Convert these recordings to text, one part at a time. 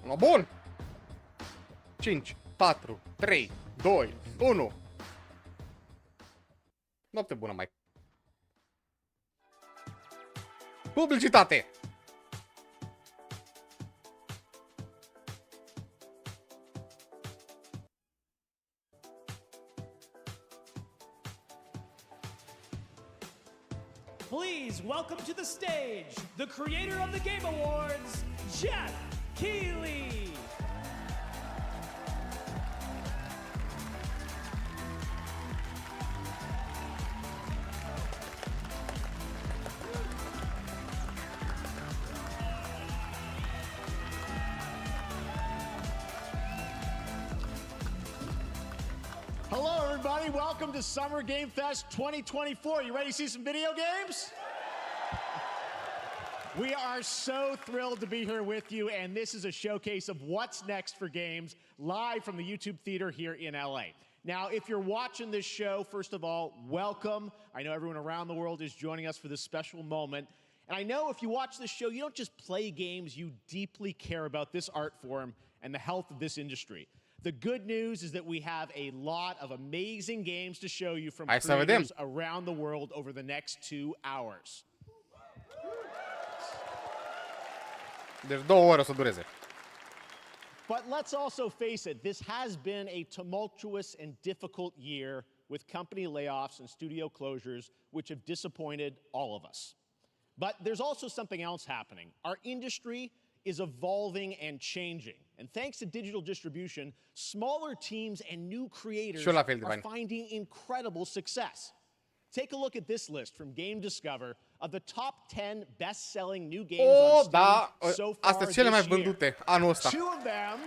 No, bun! 5, 4, 3, 2, 1. Noapte bună, Mike. Publicitate! Please welcome to the stage the creator of the Game Awards, Jeff Keighley. Hello, everybody. Welcome to Summer Game Fest 2024. You ready to see some video games? We are so thrilled to be here with you, and this is a showcase of what's next for games live from the YouTube Theater here in LA. Now, if you're watching this show, first of all, welcome. I know everyone around the world is joining us for this special moment. And I know if you watch this show, you don't just play games, you deeply care about this art form and the health of this industry. The good news is that we have a lot of amazing games to show you from creators around the world over the next 2 hours. Deci 2 ore o să dureze. But let's also face it, this has been a tumultuous and difficult year with company layoffs and studio closures, which have disappointed all of us. But there's also something else happening. Our industry is evolving and changing. And thanks to digital distribution, smaller teams and new creators are finding incredible success. Take a look at this list from Game Discover of the top 10 best-selling new games on Steam so far this year. Anul ăsta. 2 of them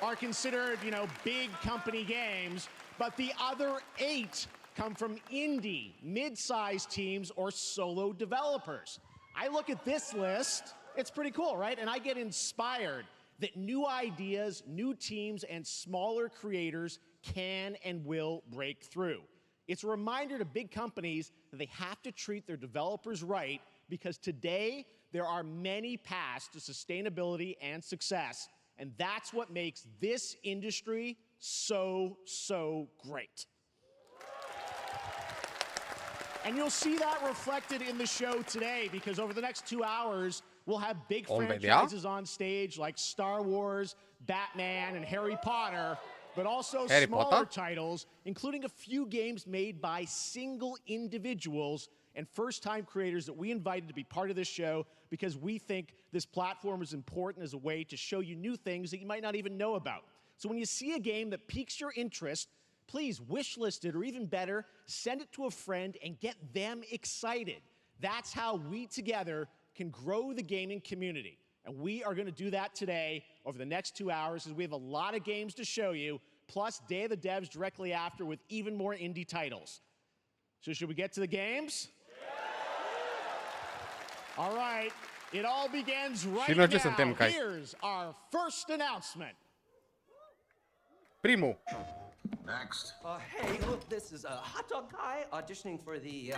are considered, big company games, but the other 8 come from indie, mid-sized teams or solo developers. I look at this list, it's pretty cool, right? And I get inspired that new ideas, new teams, and smaller creators can and will break through. It's a reminder to big companies that they have to treat their developers right, because today there are many paths to sustainability and success, and that's what makes this industry so great. And you'll see that reflected in the show today, because over the next 2 hours, we'll have big franchises on stage like Star Wars, Batman, and Harry Potter, but also smaller titles, including a few games made by single individuals and first-time creators that we invited to be part of this show because we think this platform is important as a way to show you new things that you might not even know about. So when you see a game that piques your interest, please wishlist it, or even better, send it to a friend and get them excited. That's how we together can grow the gaming community. And we are going to do that today over the next 2 hours, as we have a lot of games to show you, plus Day of the Devs directly after with even more indie titles. So should we get to the games? Yeah. All right. It all begins right now. Here's our first announcement. Primul. Next. Hey, look, this is a hot dog guy auditioning for the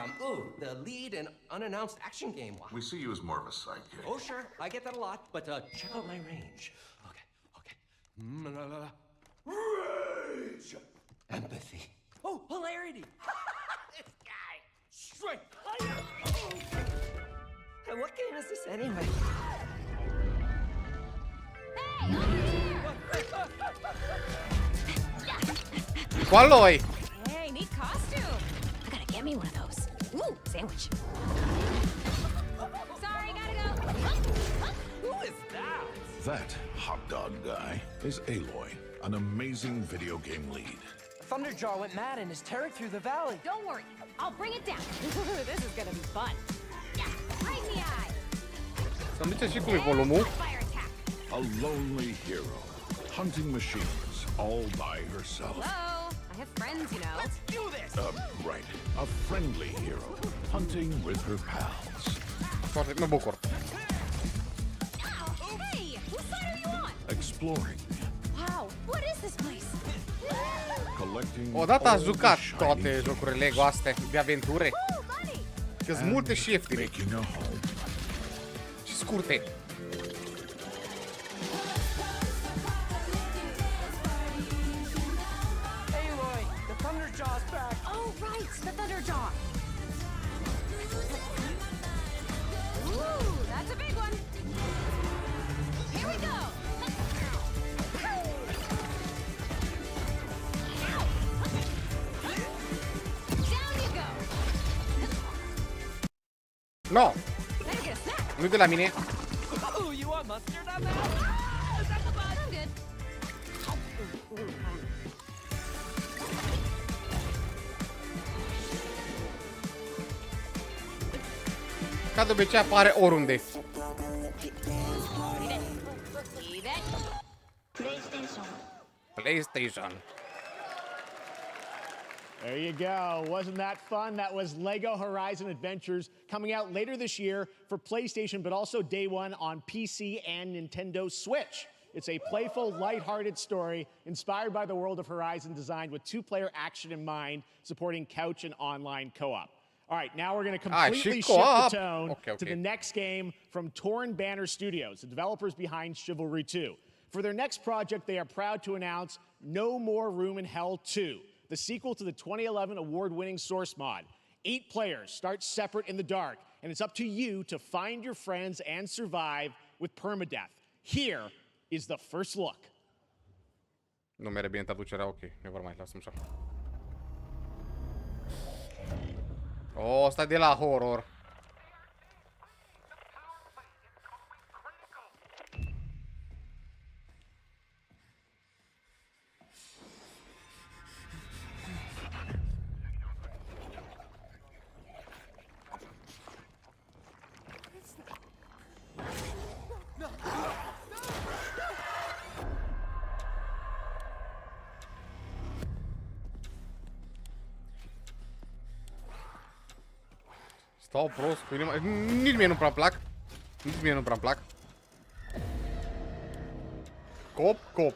lead and unannounced action game. We see you as more of a sidekick. Oh, sure, I get that a lot, but check out my range. Okay. Rage! Empathy. Oh, hilarity! This guy! Strength! Hey, what game is this anyway? Hey, over here! Qualoi? Hey, neat costume. I gotta get me one of those. Ooh, sandwich. Sorry, gotta go. Who is that? That hot dog guy is Aloy, an amazing video game lead. Thunderjaw went mad and is tearing through the valley. Don't worry, I'll bring it down. This is gonna be fun. Yeah, right in the eye. Să-mi zice și cum e volumul. A lonely hero, hunting machines all by herself. Hello, I have friends, you know. Let's do this! Right. A friendly hero, hunting with her pals. Foarte mă bucur. Hey, whose side are you on? Exploring. Wow, what is this place? Collecting. Odată ați jucat toate jocurile Lego astea de aventure? Că-s multe și ieftine. Și scurte. No! Better get a snack. Nu de la mine. Oh, you want mustard on that? Is that the bun? I'm good. Ca de obicei apare oriunde. Eat it. PlayStation. There you go. Wasn't that fun? That was Lego Horizon Adventures coming out later this year for PlayStation, but also day one on PC and Nintendo Switch. It's a playful, lighthearted story inspired by the world of Horizon, designed with two-player action in mind, supporting couch and online co-op. All right, now we're going to completely shift the tone to the next game from Torn Banner Studios, the developers behind Chivalry 2. For their next project, they are proud to announce No More Room in Hell 2, the sequel to the 2011 award-winning Source mod. 8 players start separate in the dark, and it's up to you to find your friends and survive with permadeath. Here is the first look. Nu merge bine traducerea, ok. Never mind, lasă-mi așa. Oh, ăsta de la horror. Stau prost cu inima. Nici mie nu prea plac. Nici mie nu prea plac. Cop, cop.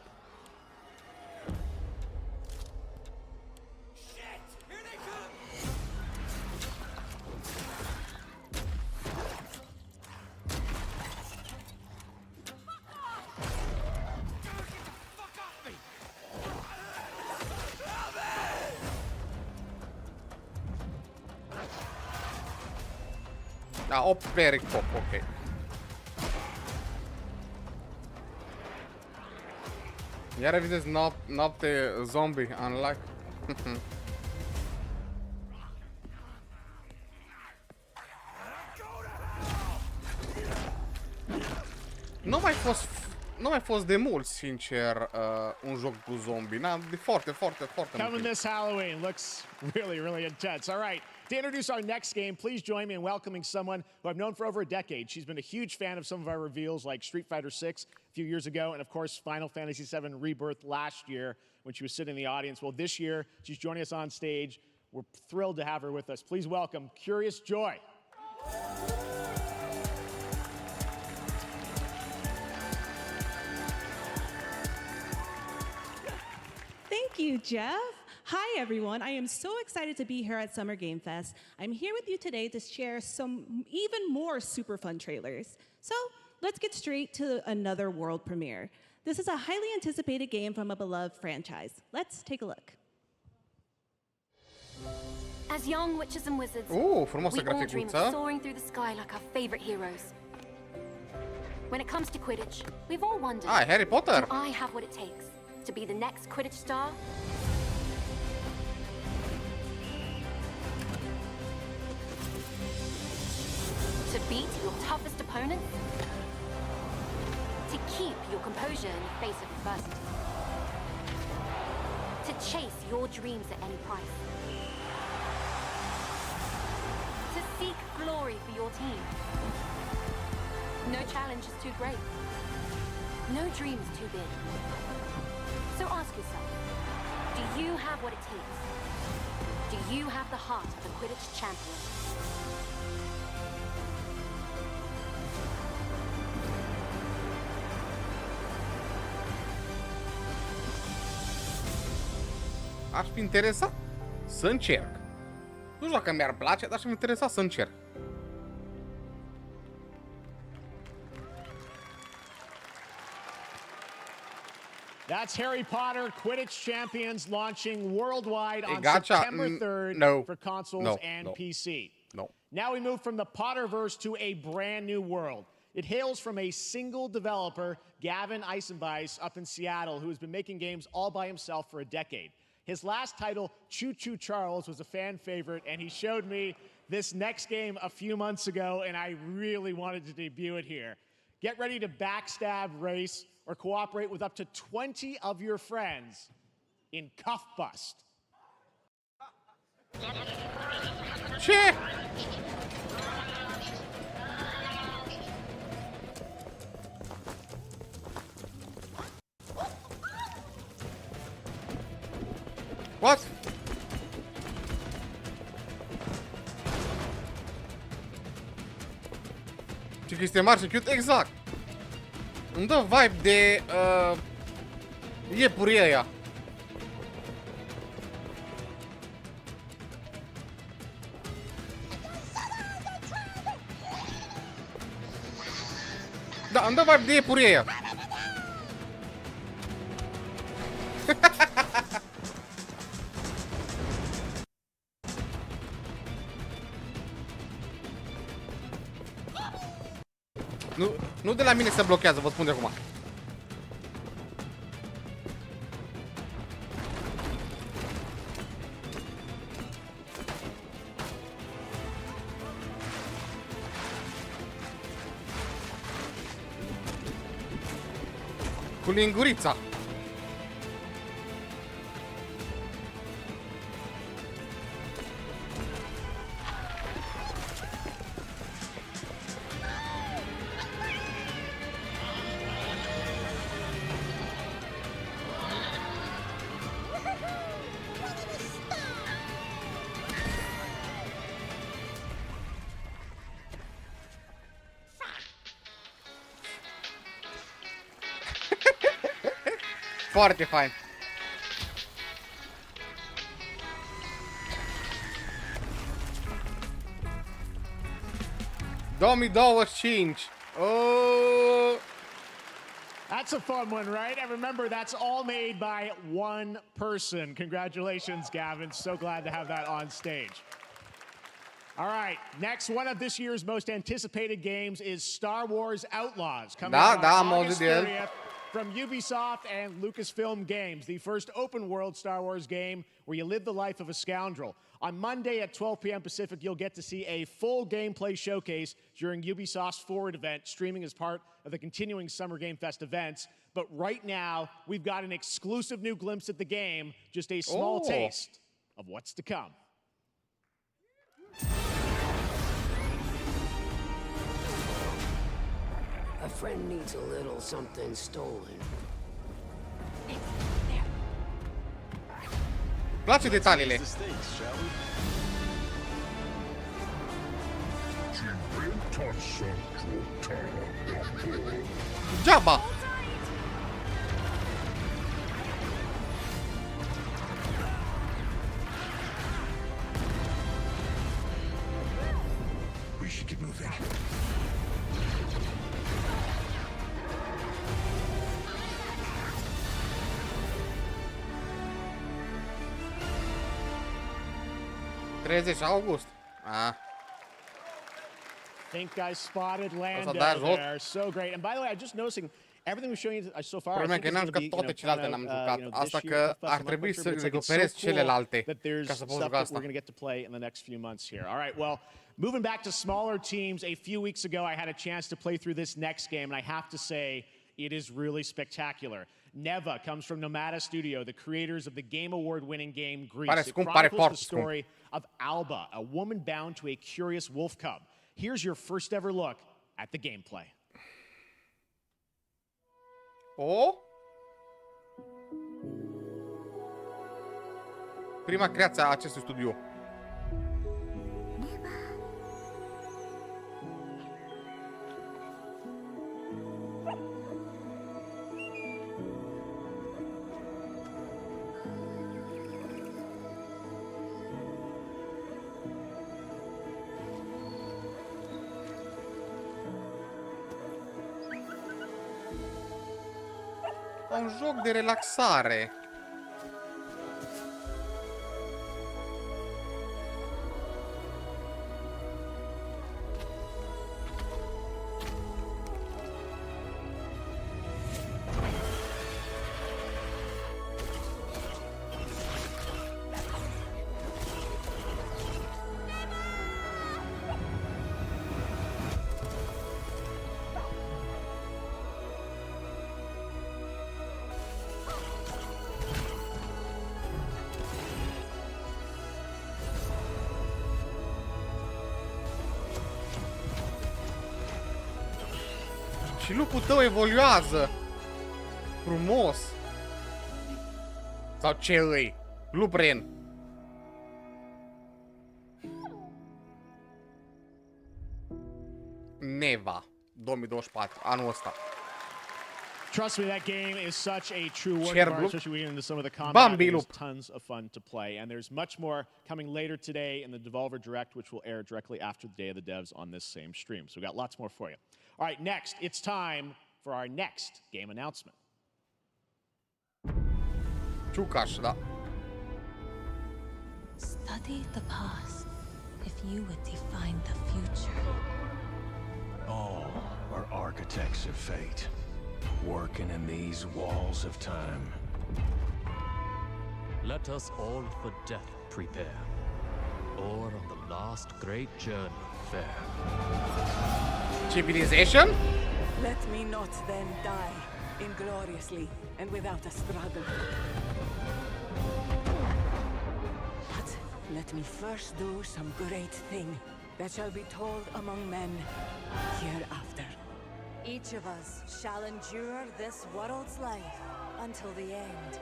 Da, 8 player cop, ok. Iar vedeți noapte zombie, unlike. Nu mai fost de mult, sincer, un joc cu zombie. De foarte Coming mult. this Halloween. Looks really, really intense. All right. To introduce our next game, please join me in welcoming someone who I've known for over a decade. She's been a huge fan of some of our reveals, like Street Fighter 6 a few years ago, and of course, Final Fantasy VII Rebirth last year when she was sitting in the audience. Well, this year, she's joining us on stage. We're thrilled to have her with us. Please welcome Curious Joy. Thank you, Jeff. Hi, everyone. I am so excited to be here at Summer Game Fest. I'm here with you today to share some even more super fun trailers. So let's get straight to another world premiere. This is a highly anticipated game from a beloved franchise. Let's take a look. As young witches and wizards, frumoasă we all dream of graficuță. soaring through the sky like our favorite heroes. When it comes to Quidditch, we've all wondered, Ah, Harry Potter. do I have what it takes to be the next Quidditch star? To beat your toughest opponents? To keep your composure in the face of adversity? To chase your dreams at any price? To seek glory for your team? No challenge is too great. No dream is too big. So ask yourself, do you have what it takes? Do you have the heart of a Quidditch champion? Aș fi interesat să încerc. Nu știu dacă mi-ar place, dar aș fi interesat să încerc. That's Harry Potter Quidditch Champions launching worldwide on Gotcha. September 3rd for consoles and PC. No. Now we move from the Potterverse to a brand new world. It hails from a single developer, Gavin Eisenbeis, up in Seattle, who has been making games all by himself for a decade. His last title, Choo Choo Charles, was a fan favorite, and he showed me this next game a few months ago, and I really wanted to debut it here. Get ready to backstab, race, or cooperate with up to 20 of your friends in Cuff Bust. Ce? What? Ce chestie mare și cute, exact. Îmi dă vibe de iepurii ăia. Da, îmi dă vibe de iepurii ăia. Nu de la mine se blochează, vă spun de acum. Cu lingurița. Foarte fain. 2025. Oh. That's a fun one, right? And remember, that's all made by one person. Congratulations, Gavin. So glad to have that on stage. All right, next one of this year's most anticipated games is Star Wars Outlaws, coming out on August 30th from Ubisoft and Lucasfilm Games, the first open-world Star Wars game where you live the life of a scoundrel. On Monday at 12 p.m. Pacific, you'll get to see a full gameplay showcase during Ubisoft's Forward event, streaming as part of the continuing Summer Game Fest events. But right now, we've got an exclusive new glimpse at the game, just a small taste of what's to come. A friend needs a little something stolen. Place detaliile. Jabba. We should get moving. August. Ah. Think I spotted Lando there. So great. And by the way, I'm just noticing everything we're showing you so far. Problema că n-am jucat toate celelalte, n-am jucat. Asta că ar trebui să recuperez celelalte ca să pot juca asta. We're going to get to play in the next few months here. All right, well, moving back to smaller teams, a few weeks ago I had a chance to play through this next game, and I have to say, it is really spectacular. Neva comes from Nomada Studio, the creators of the Game Award-winning game Grease. It chronicles the story of Alba, a woman bound to a curious wolf cub. Here's your first ever look at the gameplay. Oh? Prima creație a acestui studio. Un joc de relaxare. Și lupul tău evoluează. Frumos. Sau ce îi? Lup ren. Neva 2024, anul ăsta. Trust me, that game is such a true work Cer of art, loop. especially when we get into some of the combat. Bambi It is loop. tons of fun to play, and there's much more coming later today in the Devolver Direct, which will air directly after the Day of the Devs on this same stream. So we got lots more for you. All right, next, it's time for our next game announcement. Ciucaș, da. Study the past if you would define the future. All are architects of fate, working in these walls of time. Let us all for death prepare, or on the last great journey fare. Civilization? Let me not then die ingloriously and without a struggle. But let me first do some great thing that shall be told among men hereafter. Each of us shall endure this world's life until the end.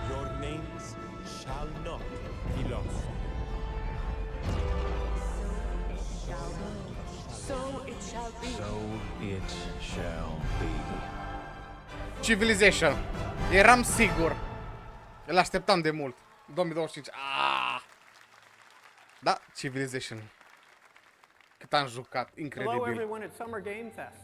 Your names shall not be lost. So it shall be. So it shall be. Civilization. Eram sigur. Îl așteptam de mult. 2025. Da, Civilization. Cât am jucat. Hello Incredibil. everyone at Summer Game Fest.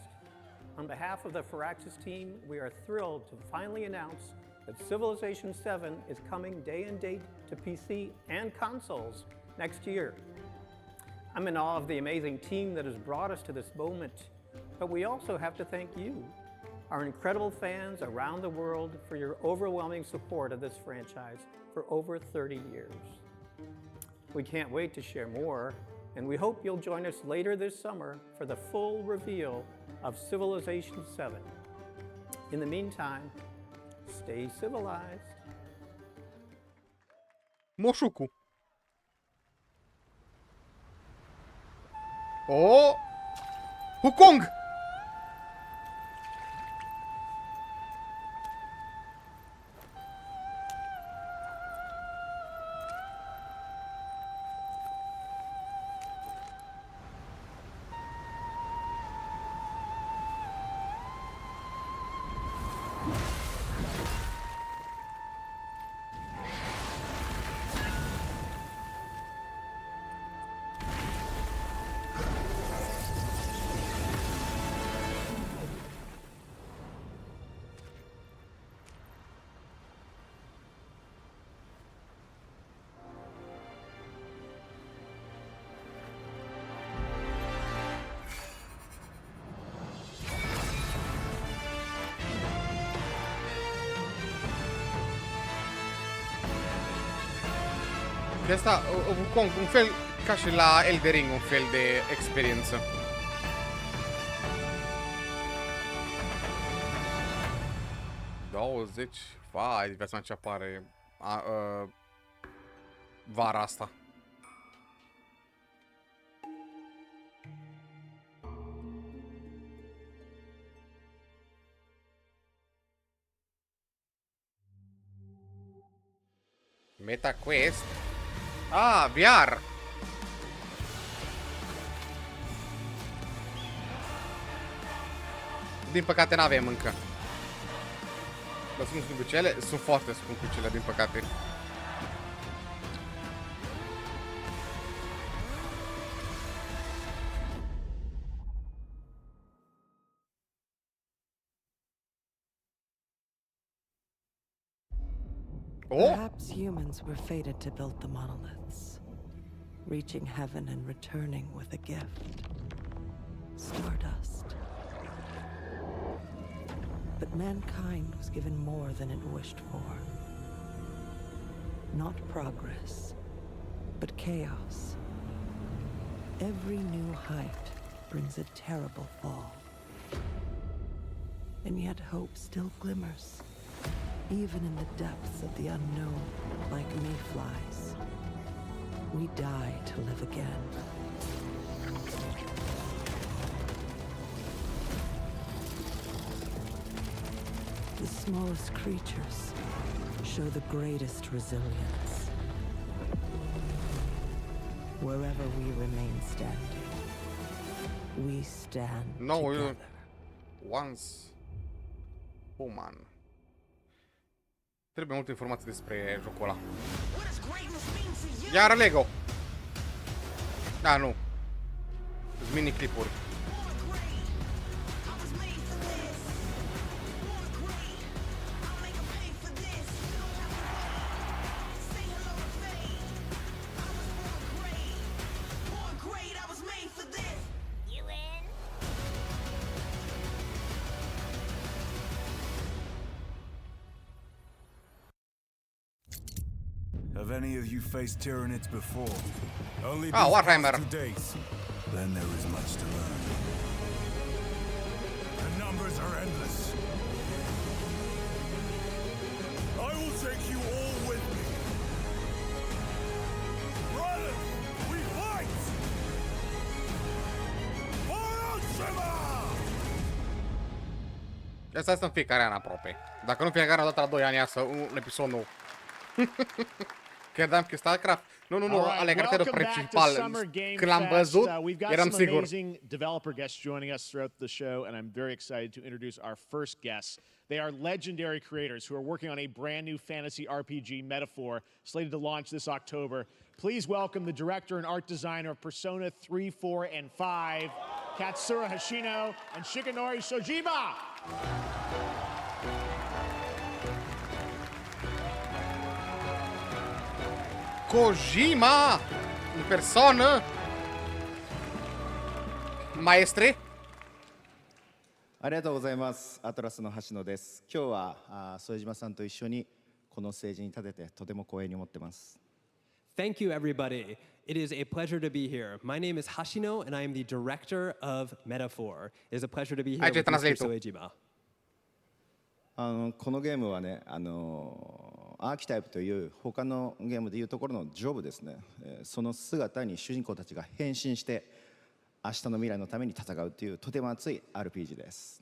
On behalf of the Firaxis team, we are thrilled to finally announce that Civilization 7 is coming day and date to PC and consoles next year. I'm in awe of the amazing team that has brought us to this moment, but we also have to thank you, our incredible fans around the world, for your overwhelming support of this franchise for over 30 years. We can't wait to share more, and we hope you'll join us later this summer for the full reveal of Civilization 7. In the meantime, stay civilized. Moșucu. Oh! Wukong! De asta, Wukong, un fel ca și la Elden Ring, un fel de experiență. Vai, viața ce apare vara asta. Meta Quest. VR. Din păcate n-avem încă. Dar sunt scumpucele? Sunt foarte scumpucele, din păcate. Perhaps humans were fated to build the monoliths, reaching heaven and returning with a gift. Stardust. But mankind was given more than it wished for. Not progress, but chaos. Every new height brings a terrible fall. And yet hope still glimmers, even in the depths of the unknown, like mayflies. We die to live again. The smallest creatures show the greatest resilience. Wherever we remain standing, we stand together. Once Human. Trebuie multe informații despre jocul ăla. Iar Lego. Da, nu. Sunt mini clipuri. Have any of you faced Tyranids before? Only Warhammer. 2 days. Then there is much to learn. The numbers are endless. I will take you all with me. Brothers, we fight! For Ultima! Asta este în fiecare an aproape. Dacă nu fiecare dată la 2 ani iasă un episod nou. Credeam că StarCraft. Nu, ale caracterul principal. Când l-am văzut, eram sigur. Amazing developer guests joining us throughout the show, and I'm very excited to introduce our first guests. They are legendary creators who are working on a brand new fantasy RPG Metaphor, slated to launch this October. Please welcome the director and art designer of Persona 3, 4, and 5, Katsura Hoshino and Shikanori Shojima. Kojima in persona. Maestre. ありがとうございます。アトラスの橋野です。今日は副島さんと一緒にこのステージに立ててとても光栄に思ってます。Thank you, everybody. It is a pleasure to be here. My name is Hashino, and I am the director of Metaphor. It is a pleasure to be here with Mr. Soejima. このゲームはね、アーキタイプという他のゲームでいうところのジョブですね。その姿に主人公たちが変身して明日の未来のために戦うというとても熱い RPG です。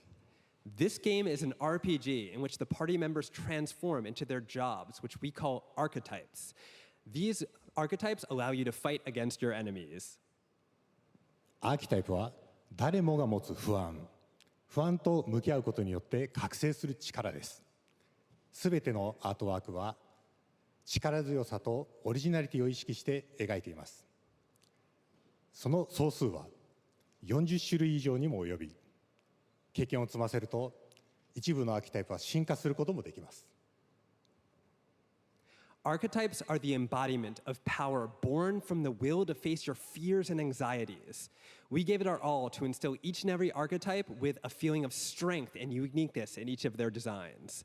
This game is an RPG in which the party members transform into their jobs, which we call archetypes. These archetypes allow you to fight against your enemies. アーキタイプは誰もが持つ不安と向き合うことによって覚醒する力です。すべてのアートワークは力強さとオリジナリティを意識して描いています。その総数は40種類以上にも及び、経験を積ませると一部のアーキタイプは進化することもできます。Archetypes are the embodiment of power born from the will to face your fears and anxieties. We gave it our all to instill each and every archetype with a feeling of strength and uniqueness in each of their designs.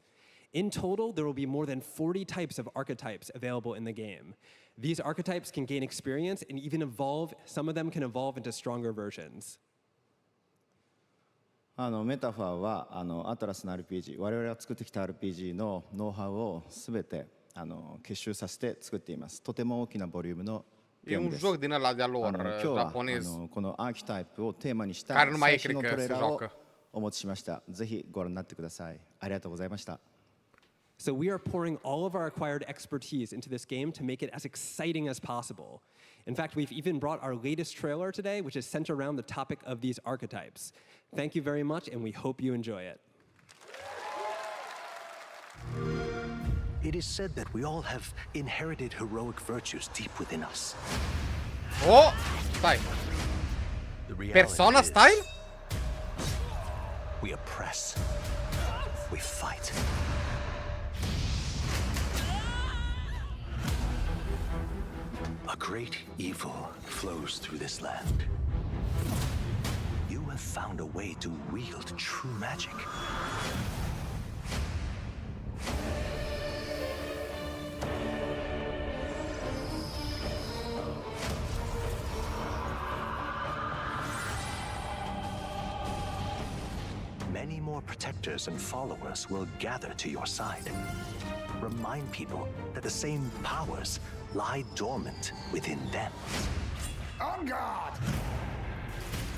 In total, there will be more than 40 types of archetypes available in the game. These archetypes can gain experience and even evolve. Some of them can evolve into stronger versions. メタファーはアトラスの RPG、我々が作ってきた RPG のノウハウをすべて結集させて作っています。とても大きなボリュームのゲームです。今日はこのアーキタイプをテーマにした最新のトレーラーをお持ちしました。ぜひご覧になってください。ありがとうございました。So we are pouring all of our acquired expertise into this game to make it as exciting as possible. In fact, we've even brought our latest trailer today, which is centered around the topic of these archetypes. Thank you very much, and we hope you enjoy it. It is said that we all have inherited heroic virtues deep within us. Oh, style. Persona style? We oppress. We fight. A great evil flows through this land. You have found a way to wield true magic. many more protectors and followers will gather to your side. Remind people that the same powers lie dormant within them. On guard!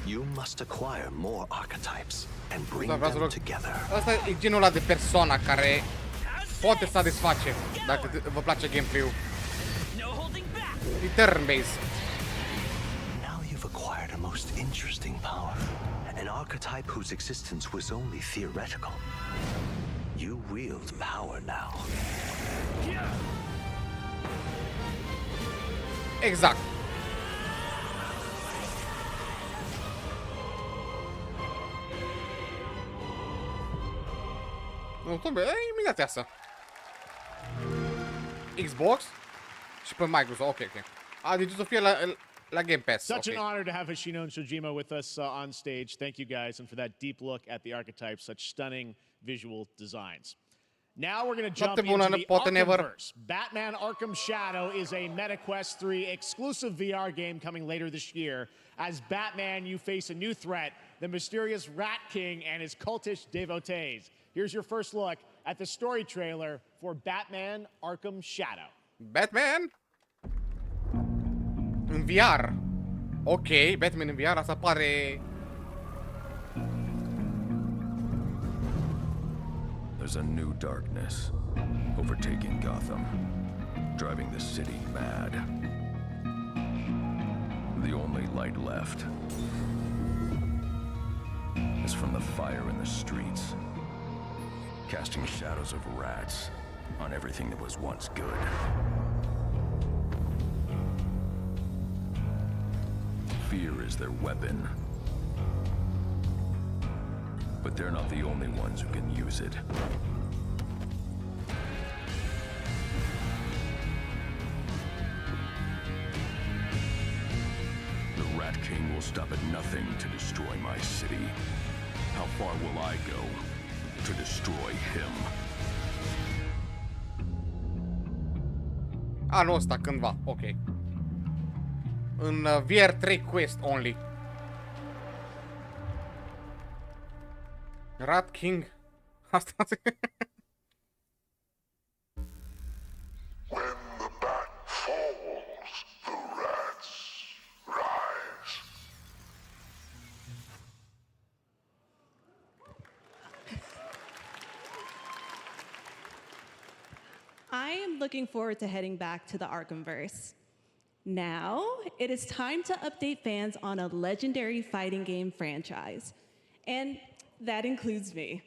You must acquire more archetypes and bring them together. Asta e genul ăla de persoană care poate satisface dacă vă place gameplay-ul. E turn-based. Now you've acquired a most interesting power, an archetype whose existence was only theoretical. You wield power now. Exact. Nu, trebuie, imediat asta. Xbox și pe Microsoft. Ok. Deci o să fie la Game Pass. Such an honor to have Hoshino and Shojima with us on stage. Thank you guys, and for that deep look at the archetypes, such stunning visual designs. Now we're going to jump into the Arkhamverse. Batman Arkham Shadow is a MetaQuest 3 exclusive VR game coming later this year. As Batman, you face a new threat, the mysterious Rat King and his cultish devotees. Here's your first look at the story trailer for Batman Arkham Shadow. Batman? În VR. Ok, Batman în VR, asta pare... There's a new darkness overtaking Gotham, driving the city mad. The only light left is from the fire in the streets, casting shadows of rats on everything that was once good. Fear is their weapon. But they're not the only ones who can use it. The Rat King will stop at nothing to destroy my city. How far will I go to destroy him? Anul ăsta cândva, ok. În VR 3 Quest only. Rat King. Asta When the bat falls, the rats rise. I am looking forward to heading back to the Arkhamverse. Now, it is time to update fans on a legendary fighting game franchise. And that includes me,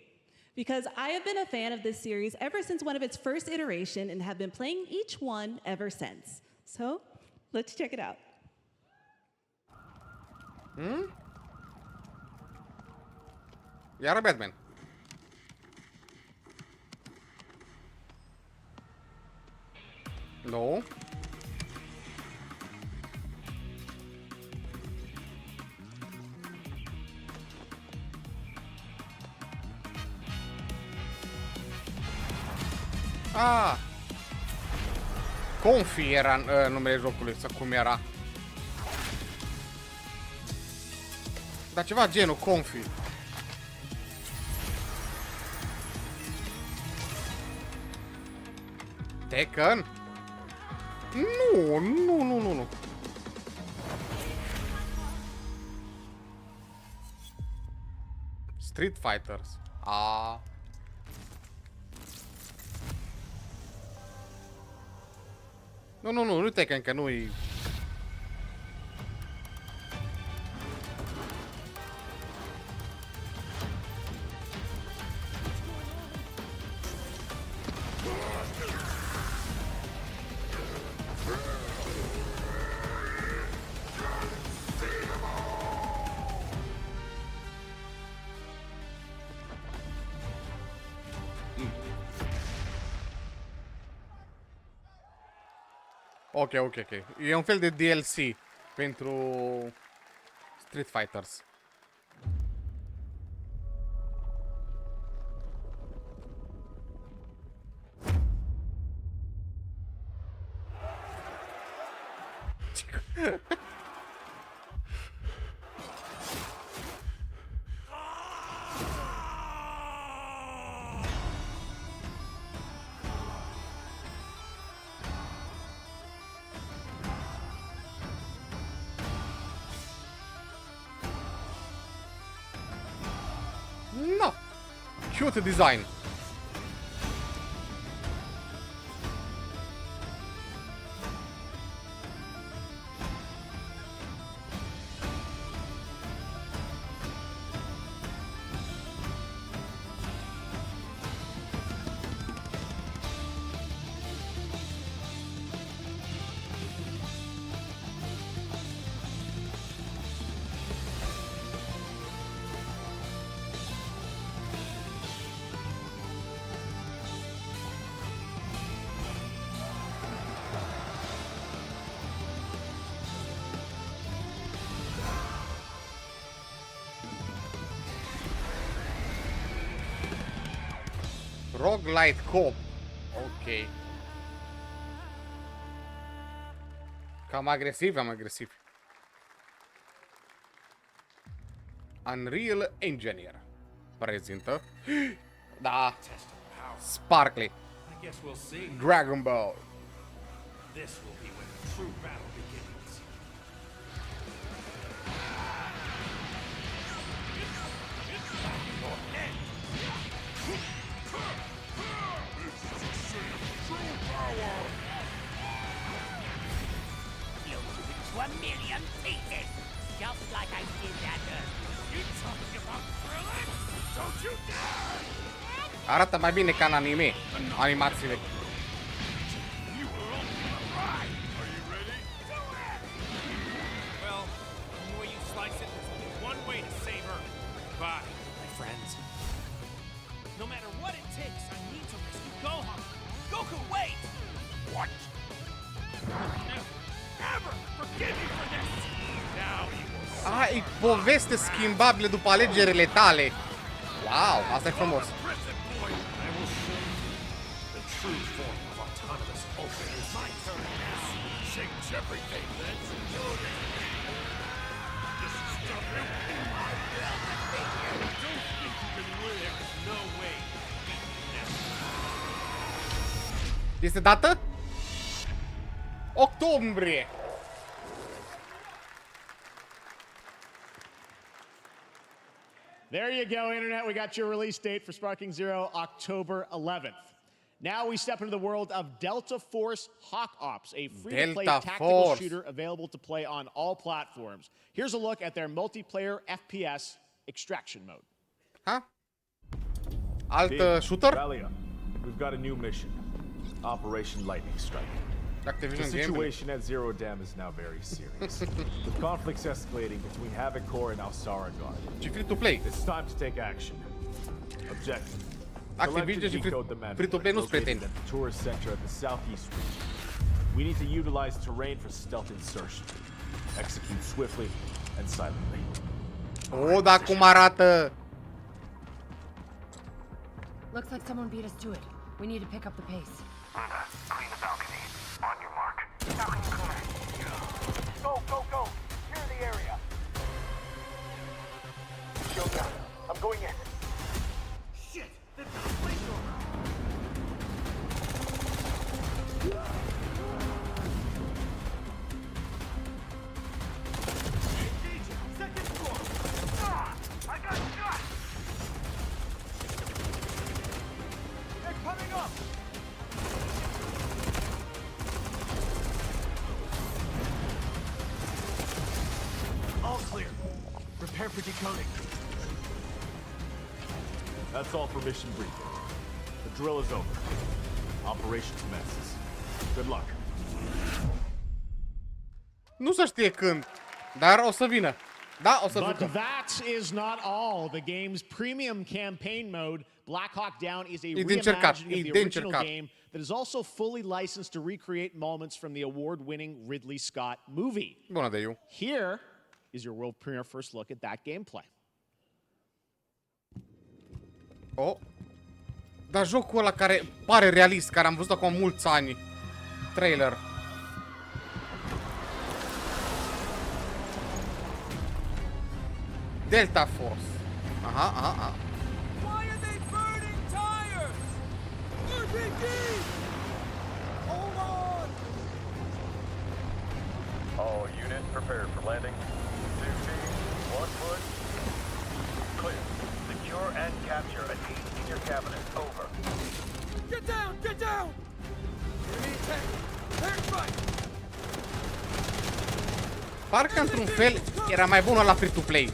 because I have been a fan of this series ever since one of its first iteration and have been playing each one ever since. So, let's check it out. Iară Batman. Nu. Confi era numele jocului, sau cum era. Dar ceva genul Confi. Tekken? Nu. Street Fighters. Nu Tekken, că nu-i... Ok. E un fel de DLC pentru Street Fighters. Cute design. Roguelite co-op. Ok. Cam agresiv, am agresiv. Unreal Engineer prezintă. Da. Sparkly. Dragon Ball. This will be when the true battle begins. To a million pieces, just like I did that Earth. You talking about thrilling? Don't you dare! Arată mai bine ca în anime. Animațiile. Well, the way you slice it, there's only one way to save Earth. Bye, my friends. No matter what it takes, I need to rescue Gohan. Goku, wait! What? Ever forgive me for this? Now you will. Ah, e poveste schimbabilă după alegerile tale. Wow, asta e frumos. The true form of autonomous open is my turn. Change everything. Let's do it. This is stuff in my Don't think you can win. There's no way. Este dată? Octombrie. There you go, Internet. We got your release date for Sparking Zero, October 11th. Now we step into the world of Delta Force Hawk Ops, a free-to-play tactical shooter available to play on all platforms. Here's a look at their multiplayer FPS extraction mode. Huh? Alt shooter? Rally up. We've got a new mission. Operation Lightning Strike. The situation at Zero Dam is now very serious. With conflicts escalating between Havoc Corps and Alsara Guard. It's time to take action. Objective. Activision și free-to-play nu-s prieteni. At the tourist center of the southeast region. We need to utilize terrain for stealth insertion. Execute swiftly and silently. Oh, da, cum arată! Looks like someone beat us to it. We need to pick up the pace. Clean the balcony. On your mark. Balcony clear. Go, go, go! Clear the area. Shield down. I'm going in. Shit! They've got a flamethrower. Engaging. Second floor. Ah! I got shot! They're coming up! All clear. Prepare for decoding. That's all for mission briefing. The drill is over. Operation commences. Good luck. Nu se știe când, dar o să vină. Da, o să But vină. that is not all. The game's premium campaign mode, Black Hawk Down, is a E de încercat, reimagining e of de the original încercat. game that is also fully licensed to recreate moments from the award-winning Ridley Scott movie. Bună de eu. Here is your world premiere first look at that gameplay. Oh. Dar jocul ăla care pare realist, care am văzut acum mulți ani. Trailer. Delta Force. Aha, aha, aha. Why are they burning tires? RPG! Hold on! All units prepared for landing. 2 teams, 1 foot. Clear. Secure and capture a your cabinet. Over. Get down! Get down! Enemy attack! Attack fight! Parcă într-un fel era mai bună la free-to-play.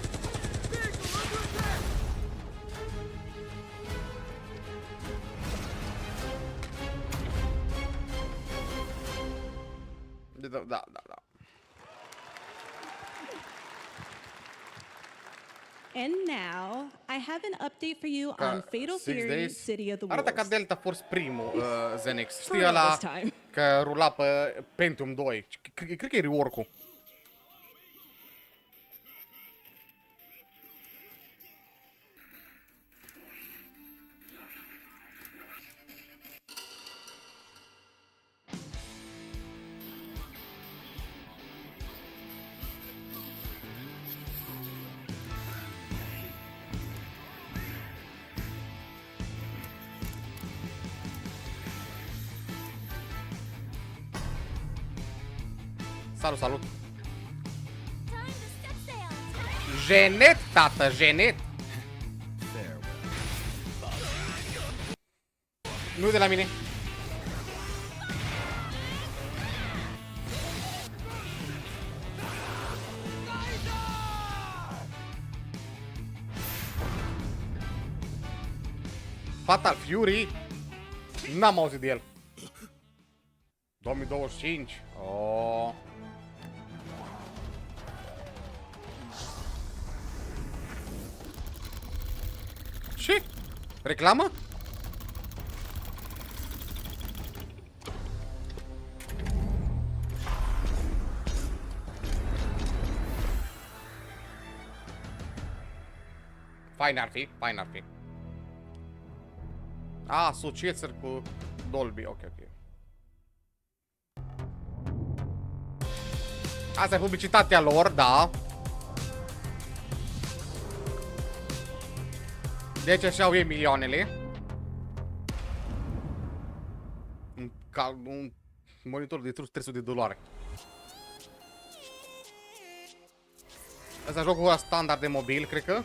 Da. And now, I have an update for you on Fatal Fury City of the Wolves. Arată ca Delta Force primul, Zenex. Știi ăla că rula pe Pentium 2. Cred că e rework-ul. Salut! Genet, tată, genet! Nu de la mine! Fatal Fury? N-am auzit de el. 2025. Oh. Ce? Reclamă? Fain ar fi. Asociați-l cu Dolby, ok. Asta e publicitatea lor, da. Deci așa au ei milioanele. Un monitor de $300. Asta e jocul standard de mobil, cred că.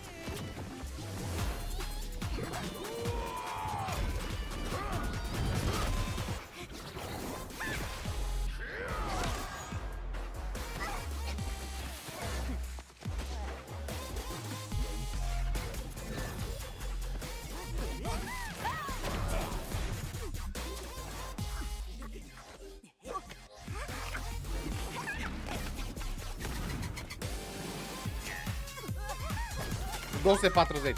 $240.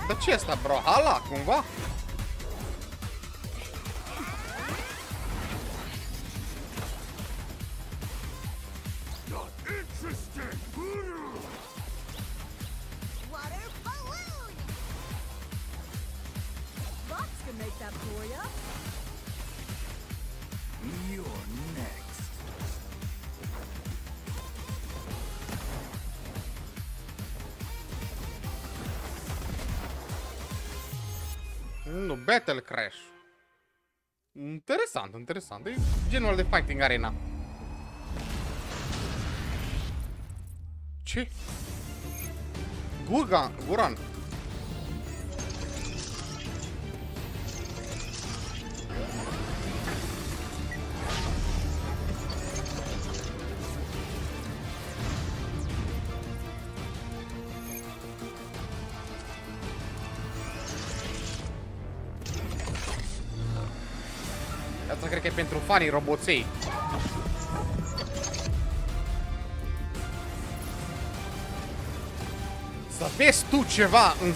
Dar ce e asta, bro? Hala, cumva? Nu, Battle Crash. Interesant. E genul de fighting arena. Ce? Guran. Asta cred că e pentru fanii roboței. Să vezi tu ceva în...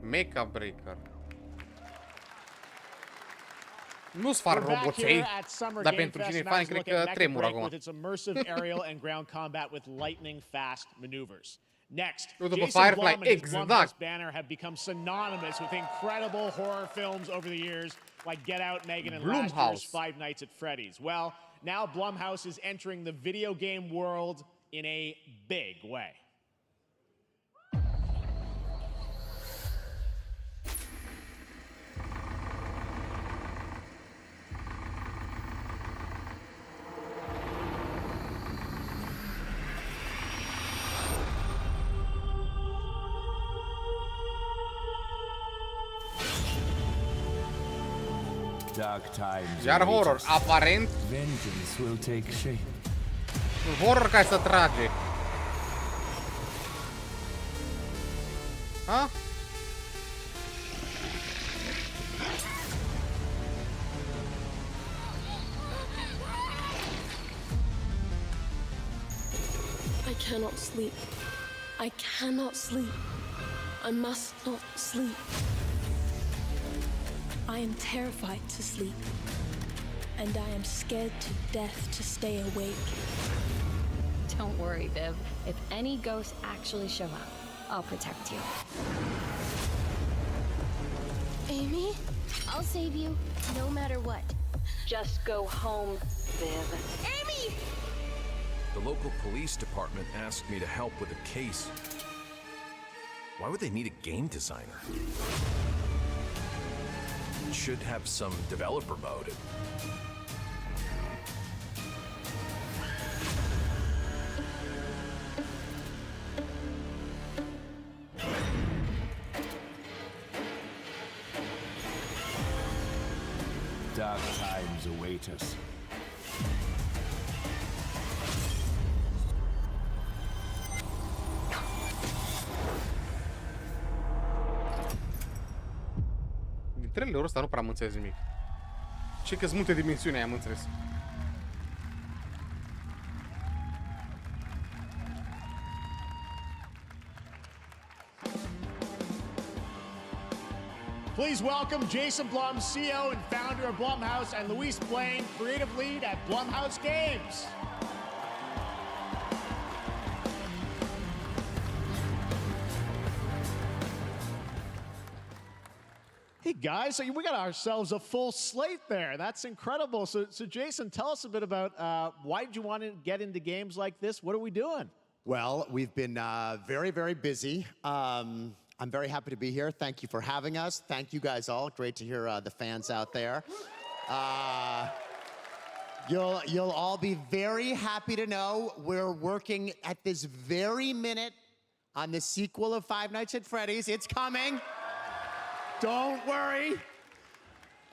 Mecha Breaker. Nu-s far roboței, dar pentru cine e fan, cred că tremur acum. With its immersive aerial and ground combat with lightning fast maneuvers. Next, După Jason Firefly, Blum and his exact. Blumhouse banner have become synonymous with incredible horror films over the years, like Get Out, Megan, and last year's Five Nights at Freddy's. Well, now Blumhouse is entering the video game world in a big way. Dark times. Iar horror, aparent. Vengeance will take shape. Horror care să trage. Ha? I cannot sleep. I cannot sleep. I must not sleep. I am terrified to sleep, and I am scared to death to stay awake. Don't worry, Viv. If any ghosts actually show up, I'll protect you. Amy? I'll save you, no matter what. Just go home, Viv. Amy! The local police department asked me to help with a case. Why would they need a game designer? Should have some developer mode. Dark times await us. Trailerul ăsta nu prea am înțeles nimic. Ce că-s multe dimensiuni, am înțeles. Please welcome Jason Blum, CEO and founder of Blumhouse, and Luis Blaine, creative lead at Blumhouse Games. Hey guys, so we got ourselves a full slate there. That's incredible. So Jason, tell us a bit about why did you want to get into games like this? What are we doing? Well, we've been very, very busy. I'm very happy to be here. Thank you for having us. Thank you guys all. Great to hear the fans out there. You'll all be very happy to know we're working at this very minute on the sequel of Five Nights at Freddy's. It's coming. Don't worry.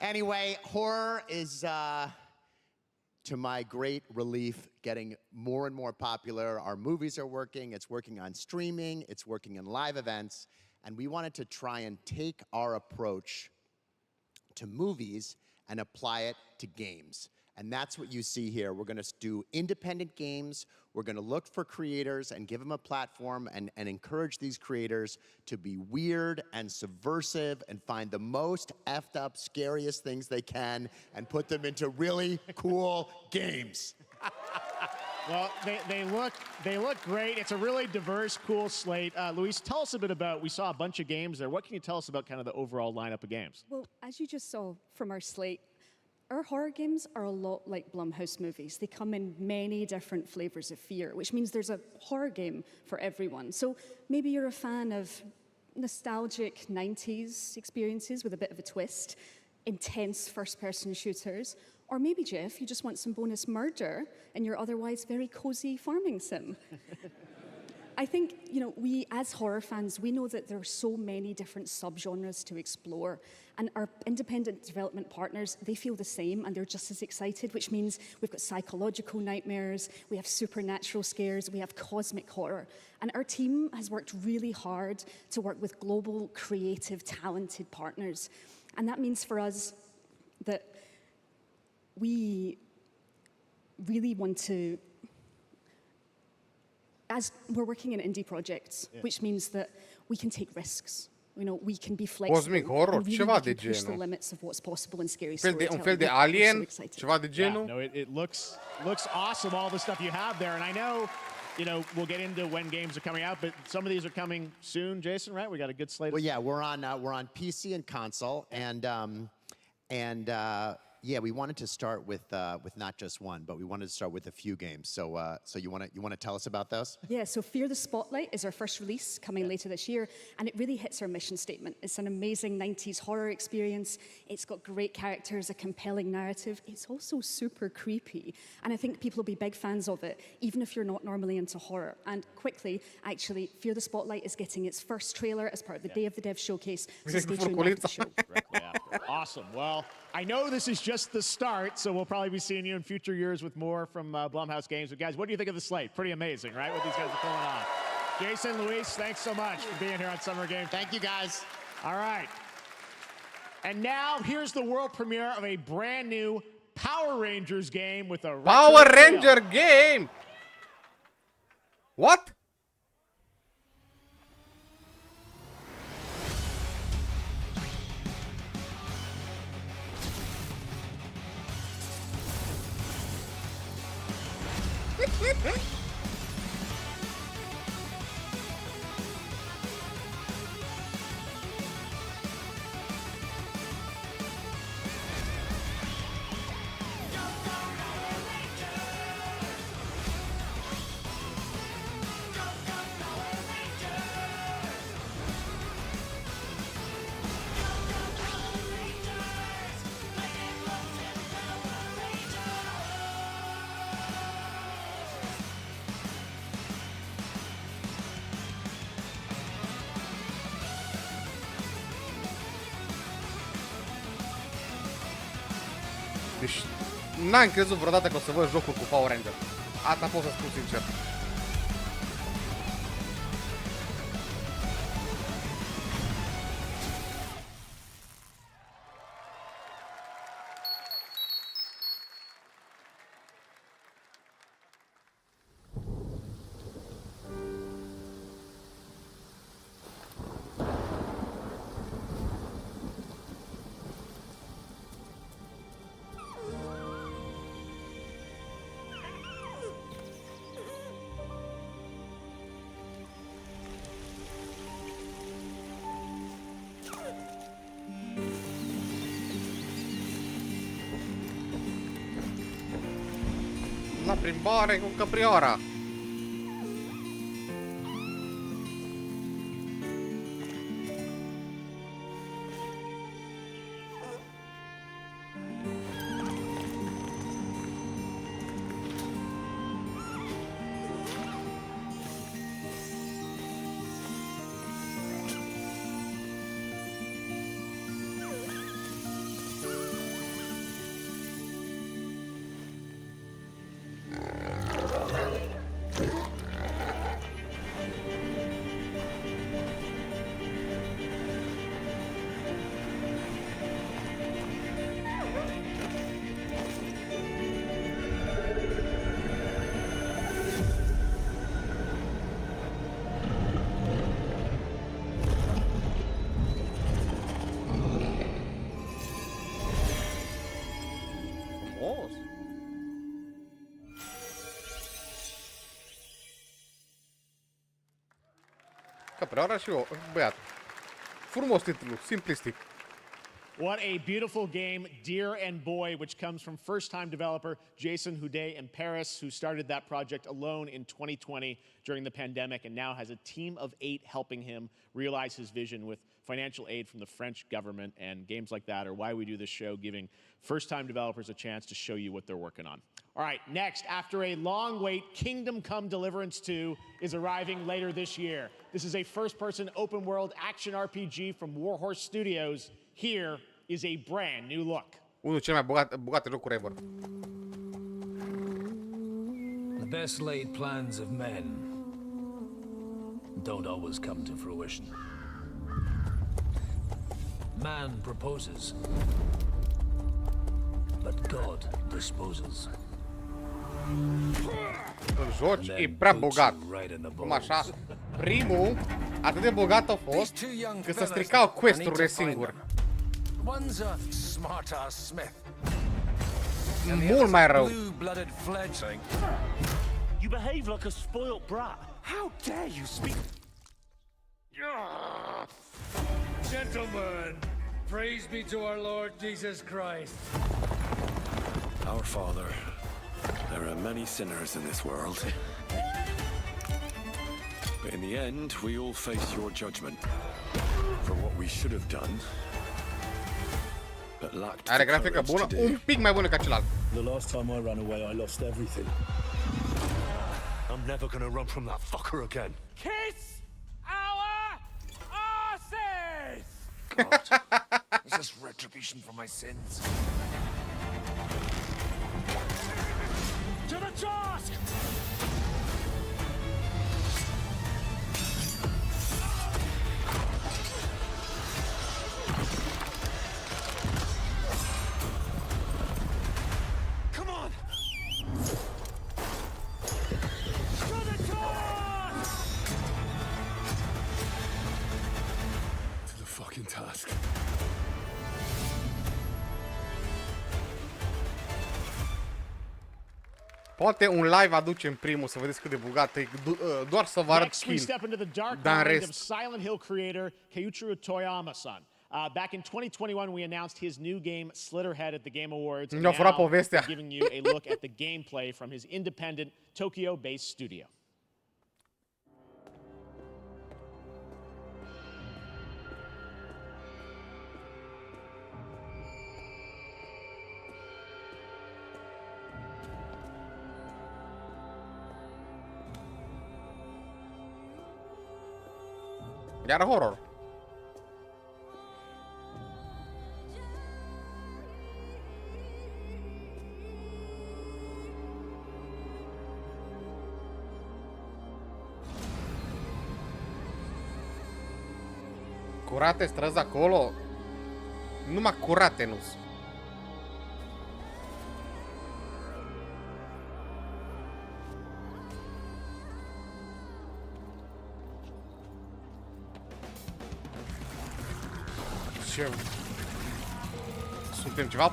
Anyway, horror is, to my great relief, getting more and more popular. Our movies are working. It's working on streaming. It's working in live events. And we wanted to try and take our approach to movies and apply it to games. And that's what you see here. We're going to do independent games. We're going to look for creators and give them a platform and encourage these creators to be weird and subversive and find the most effed up, scariest things they can and put them into really cool games. Well, they look great. It's a really diverse, cool slate. Luis, tell us a bit about, we saw a bunch of games there. What can you tell us about kind of the overall lineup of games? Well, as you just saw from our slate, our horror games are a lot like Blumhouse movies. They come in many different flavors of fear, which means there's a horror game for everyone. So maybe you're a fan of nostalgic 90s experiences with a bit of a twist, intense first-person shooters, or maybe, Jeff, you just want some bonus murder in your otherwise very cozy farming sim. I think, we as horror fans, we know that there are so many different subgenres to explore, and our independent development partners, they feel the same, and they're just as excited, which means we've got psychological nightmares, we have supernatural scares, we have cosmic horror. And our team has worked really hard to work with global, creative, talented partners. And that means for us that we really want to, as we're working in indie projects, which means that we can take risks. you know, we can be flexible. Cosmic horror, and really ceva we de can push the genul. limits of what's possible in scary Un storytelling. fel de We're Alien, so excited. ceva de genul. No, it looks awesome, all the stuff you have there. And I know, you know, we'll get into when games are coming out, but some of these are coming soon, Jason, right? We got a good slate. Well, yeah, we're on PC and console, and yeah, we wanted to start with not just one, but we wanted to start with a few games. So you want to tell us about those? Yeah, so Fear the Spotlight is our first release coming later this year, and it really hits our mission statement. It's an amazing 90s horror experience. It's got great characters, a compelling narrative. It's also super creepy, and I think people will be big fans of it, even if you're not normally into horror. And quickly, actually, Fear the Spotlight is getting its first trailer as part of the Day of the Dev showcase, so stay tuned after the show. Awesome. Well, I know this is just the start, so we'll probably be seeing you in future years with more from Blumhouse Games. But guys, what do you think of the slate? Pretty amazing, right? What these guys are pulling on. Jason, Luis, thanks so much for being here on Summer Game. Thank you, guys. All right. And now here's the world premiere of a brand new Power Rangers game with a Power Ranger game. What? Deci, n-am crezut vreodată că o să văd jocul cu Power Ranger. Asta pot să spun sincer. La plimbare cu căprioara. Frumos. Căprioara și eu, băiat. Frumos titlu, simplistic. What a beautiful game, Dear and Boy, which comes from first-time developer Jason Houdet in Paris, who started that project alone in 2020 during the pandemic and now has a team of 8 helping him realize his vision with financial aid from the French government. And games like that are why we do this show, giving first-time developers a chance to show you what they're working on. All right, next, after a long wait, Kingdom Come Deliverance 2 is arriving later this year. This is a first-person open-world action RPG from Warhorse Studios. Here is a brand new look. Unul cel mai bogate locuri ever. The best laid plans of men don't always come to fruition. Man proposes, but God disposes. Îl joci, e prea bogat. Cum așa? Primul Atât de bogat au fost că să stricau quest-urile singuri. One's a smart-ass Smith. Mult mai rău. Blue-blooded fledgling. You behave like a spoilt brat. How dare you speak? Gentlemen, praise be to our Lord Jesus Christ. Our Father, there are many sinners in this world. But in the end, we all face your judgment for what we should have done. But lacked Are grafică bună, un pic mai bună ca celălalt. The last time I ran away, I lost everything. I'm never gonna run from that fucker again. Kiss our asses! Is this retribution for my sins? To the task! Come on! To the task! to the fucking task. Poate un live aduce în primul să vedeți cât de bogat e, doar să vă arăt Next, we skill. step into the dark Dar în mind of rest, Silent Hill creator Keiichiro Toyama-san. Back in 2021, we announced his new game, Slitterhead, at the Game Awards. And Ne-a furat now povestea. we're giving you a look at the gameplay from his independent, Tokyo-based studio. iar horror. Curate străzi acolo? Numai curate nu sunt. Ce? Suntem ceva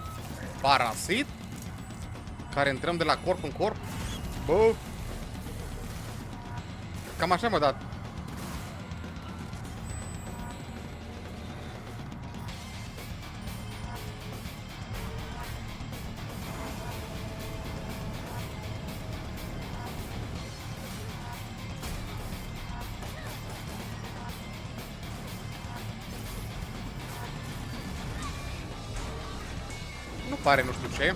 parasit? Care intrăm de la corp în corp? Bă! Cam așa m-a dat. Nu pare nu știu ce.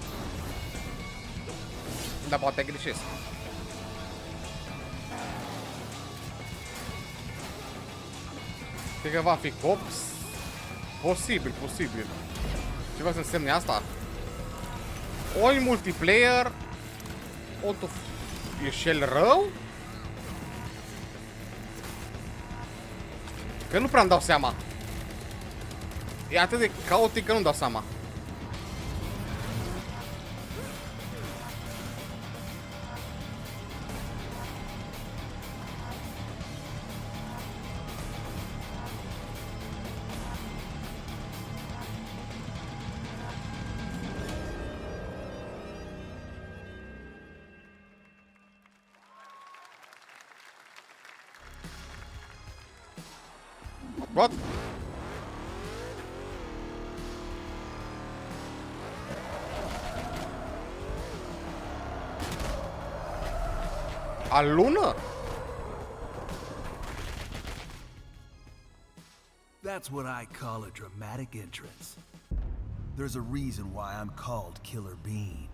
Dar poate greșesc. Cred că va fi cops. Posibil, posibil. Ce vrea să însemne asta? Oi multiplayer. O tu... E shell rău? Că nu prea-mi dau seama. E atât de caotic că nu-mi dau seama. What? A lună? That's what I call a dramatic entrance. There's a reason why I'm called Killer Bean.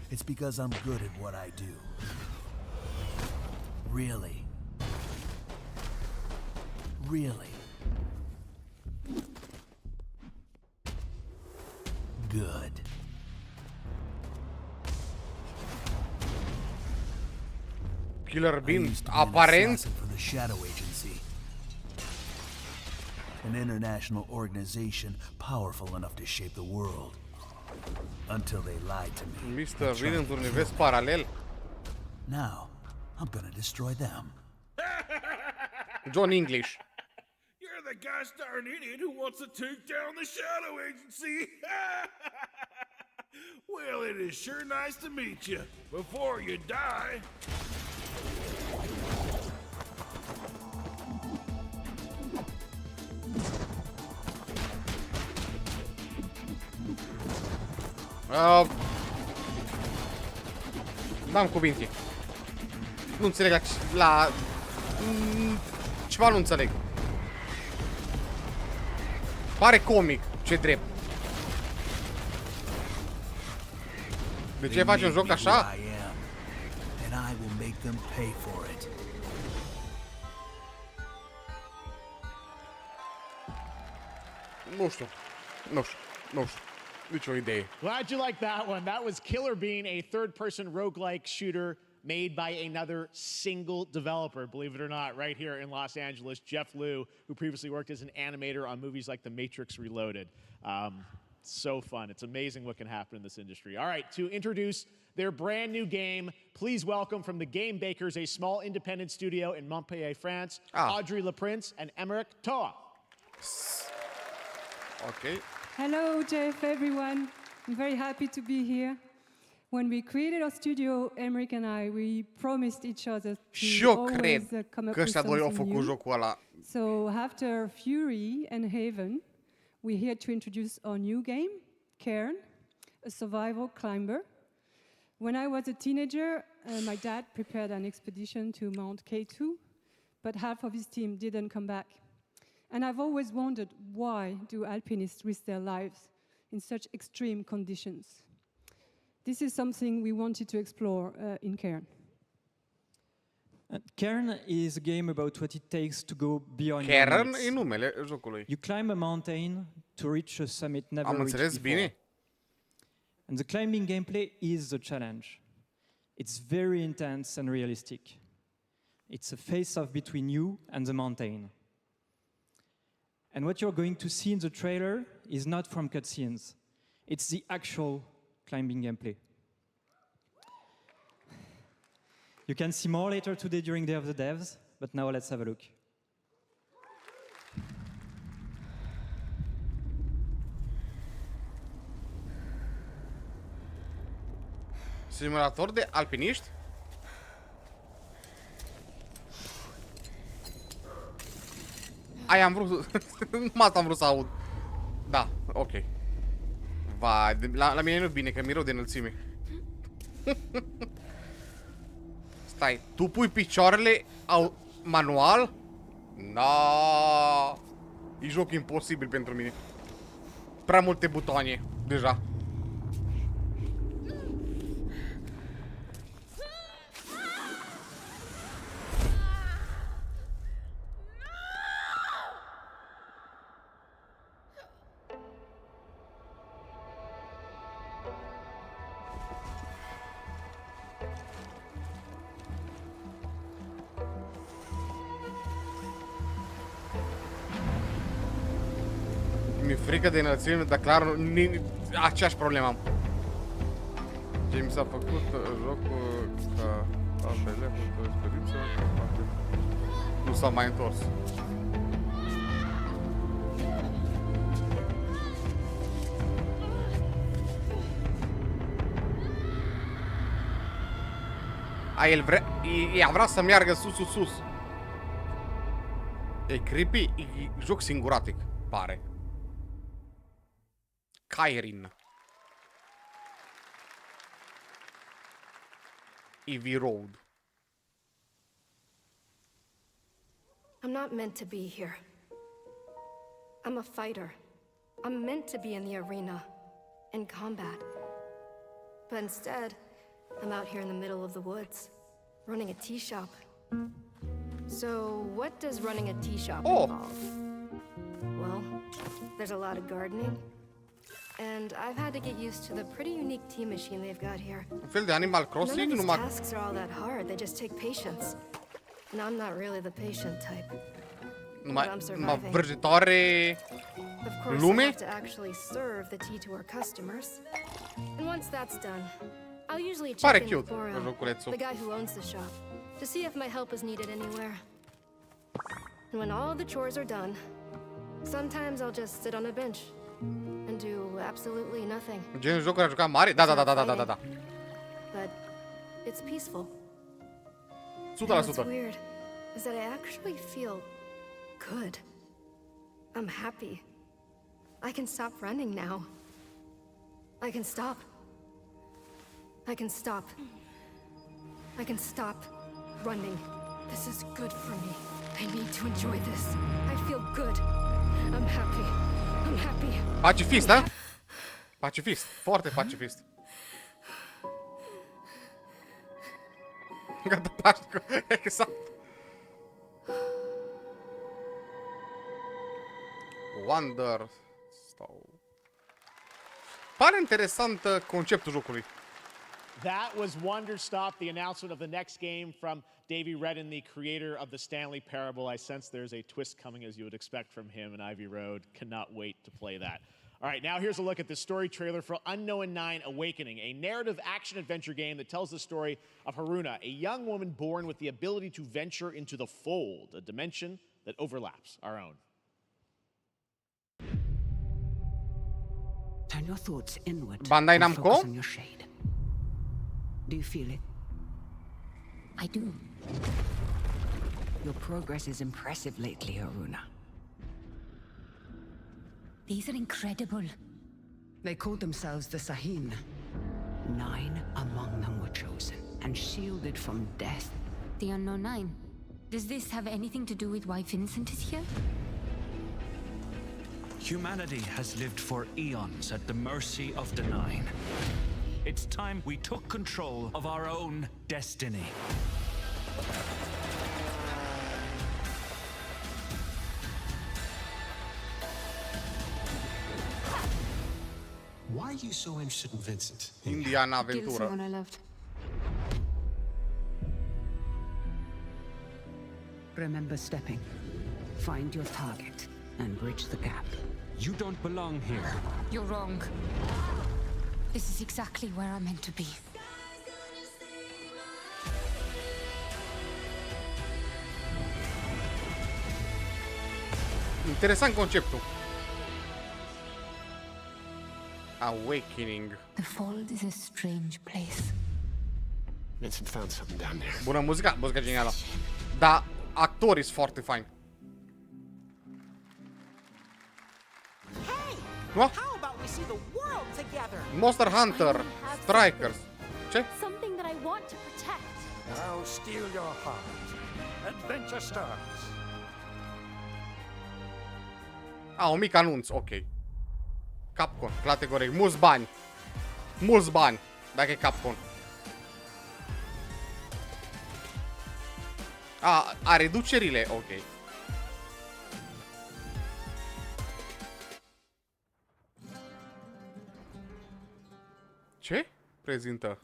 It's because I'm good at what I do. Really. Really. Good. Killer Bean, aparent. For the Shadow Agency. An international organization powerful enough to shape the world. Until they lied to me. Mr. Bean într-un univers paralel. Now, I'm gonna destroy them. John English. You're the gosh darn idiot who wants to take down the Shadow Agency. Well, it is sure nice to meet you. Before you die. N-am cuvinte. Nu înțeleg la ceva nu înțeleg. Pare comic, ce drept. De ce faci un joc așa? Nu știu. Nicio idee. Glad you liked that one. That was Killer Bean, a third-person roguelike shooter made by another single developer, believe it or not, right here in Los Angeles, Jeff Liu, who previously worked as an animator on movies like The Matrix Reloaded. So fun. It's amazing what can happen in this industry. All right, to introduce their brand new game, please welcome from the Game Bakers, a small independent studio in Montpellier, France, Audrey LaPrince and Emmerich Toa. Okay. Hello, Jeff, everyone. I'm very happy to be here. When we created our studio, Emmerich and I, we promised each other to always come up with something new. So after Fury and Haven, we're here to introduce our new game, Cairn, a survival climber. When I was a teenager, my dad prepared an expedition to Mount K2, but half of his team didn't come back. And I've always wondered, why do alpinists risk their lives in such extreme conditions? This is something we wanted to explore in Cairn. Cairn is a game about what it takes to go beyond Cairn limits. e numele jocului. You climb a mountain to reach a summit never Am reached înțeles before. bine? And the climbing gameplay is the challenge. It's very intense and realistic. It's a face-off between you and the mountain. And what you're going to see in the trailer is not from cutscenes. It's the actual climbing gameplay. You can see more later today during Day of the Devs, but now let's have a look. Simulator de alpiniști? Aia am vrut, numai asta am vrut să aud. Da, ok. Vai, la mine nu-i bine, că mi-e rău de înălțime. Stai, tu pui picioarele manual? Na, e joc imposibil pentru mine. Prea multe butoane, deja. Mi-e frică de înălțime, dar clar aceeași problemă am. Ce mi s-a făcut jocul ca altele cu experiență, nu s-a mai întors. Ea vrea să meargă sus. E creepy, e joc singuratic, pare. Kairin. EV Road. I'm not meant to be here. I'm a fighter. I'm meant to be in the arena, in combat. But instead, I'm out here in the middle of the woods, running a tea shop. So, what does running a tea shop involve? Well, there's a lot of gardening, and I've had to get used to the pretty unique tea machine they've got here. Un fel de Animal Crossing, None of these numai... tasks are all that hard, they just take patience. And I'm not really the patient type. Numai vrăjitoare Of course, I lume? have to actually serve the tea to our customers. And once that's done, I'll usually Pare check in cute, for joculețul. the guy who owns the shop to see if my help is needed anywhere. And when all the chores are done, sometimes I'll just sit on a bench and do absolutely nothing. Gen jocuri a jucat mari? Da. But it's peaceful. 100%. And what's weird is that I actually feel good. I'm happy. I can stop running now. I can stop. I can stop. I can stop running. This is good for me. I need to enjoy this. I feel good. I'm happy. I'm happy. Pacifist, da? Pacifist. Foarte pacifist. Gata, Pașcu. Exact. Wonder. Pare interesant conceptul jocului. That was Wonderstop, the announcement of the next game from Davey Redden, the creator of the Stanley Parable. I sense there's a twist coming, as you would expect from him in Ivy Road. Cannot wait to play that. All right, now here's a look at the story trailer for Unknown 9 Awakening, a narrative action-adventure game that tells the story of Haruna, a young woman born with the ability to venture into the fold, a dimension that overlaps our own. Turn your thoughts inward. Bandai and focus Namco? on your shade. Do you feel it? I do. Your progress is impressive lately, Haruna. These are incredible. They called themselves the Sahin. 9 among them were chosen and shielded from death. The Unknown 9. Does this have anything to do with why Vincent is here? Humanity has lived for eons at the mercy of the 9. It's time we took control of our own destiny. Why are you so interested in Vincent? Indiana Kill Aventura. someone I loved. Remember stepping. Find your target and bridge the gap. You don't belong here. You're wrong. This is exactly where I'm meant to be. Interesant conceptul. Awakening. The Fold is a strange place. Vincent found something down there. Bună muzica, muzica genială. Dar actorii sunt foarte faini. How about we see the world together? Monster Hunter, Strikers. Ce? Something that I want to protect. Now steal your heart. Adventure starts. Un mic anunț, ok. Capcom, plate corect. Mulți bani. Mulți bani. Dacă e Capcom. A reducerile, ok. Ce? Prezintă.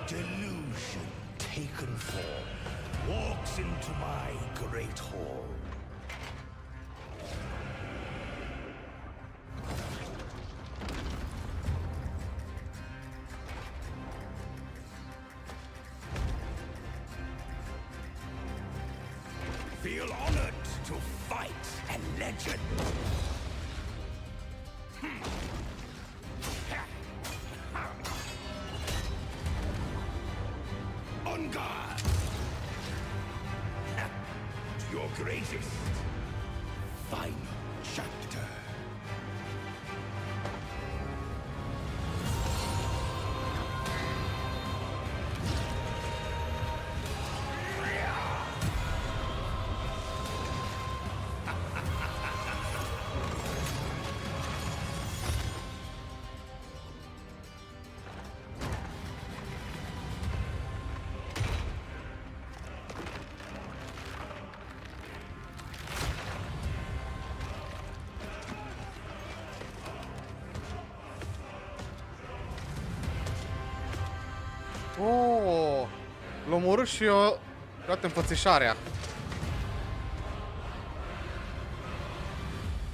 Delusion taken form walks into my great hall. Feel honored to fight a legend. On guard! To your greatest final chapter. Oh, l-a omorât și Toată înfățișarea.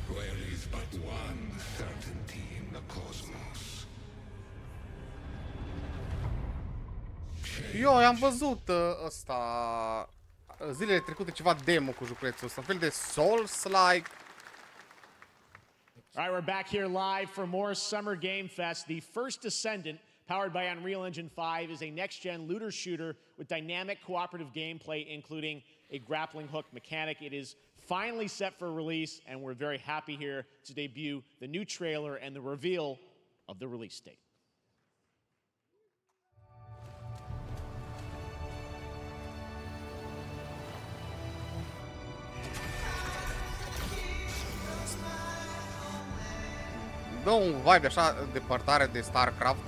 There is but one certainty in the cosmos. Eu am văzut ăsta zilele trecute ceva demo cu juculețul ăsta, un fel de Souls-like. All right, we're back here live for more Summer Game Fest. The first Descendant, powered by Unreal Engine 5, is a next-gen looter shooter with dynamic cooperative gameplay, including a grappling hook mechanic. It is finally set for release, and we're very happy here to debut the new trailer and the reveal of the release date. Dă un vibe așa depărtare de StarCraft.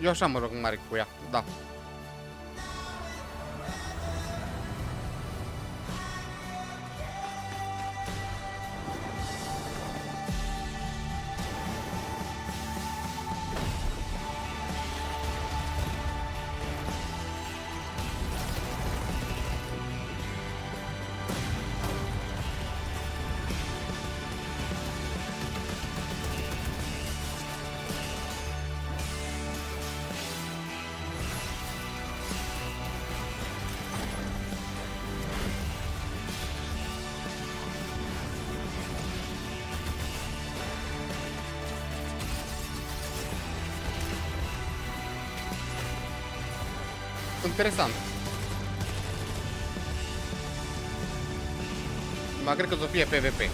Eu așa mă rog mare cu ea, da. Interesant. Mă cred că o să fie PvP.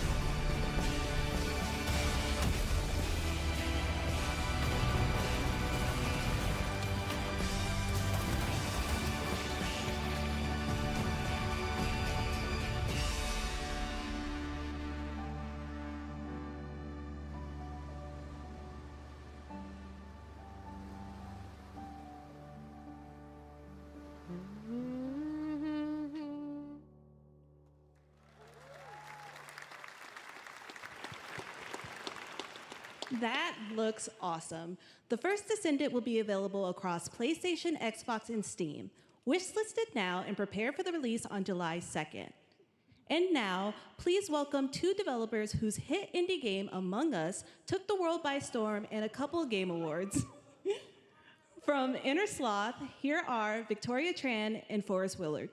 That looks awesome. The first Descendant will be available across PlayStation, Xbox, and Steam. Wishlisted now and prepare for the release on July 2nd. And now, please welcome two developers whose hit indie game, Among Us, took the world by storm in a couple game awards. From Inner Sloth, here are Victoria Tran and Forrest Willard.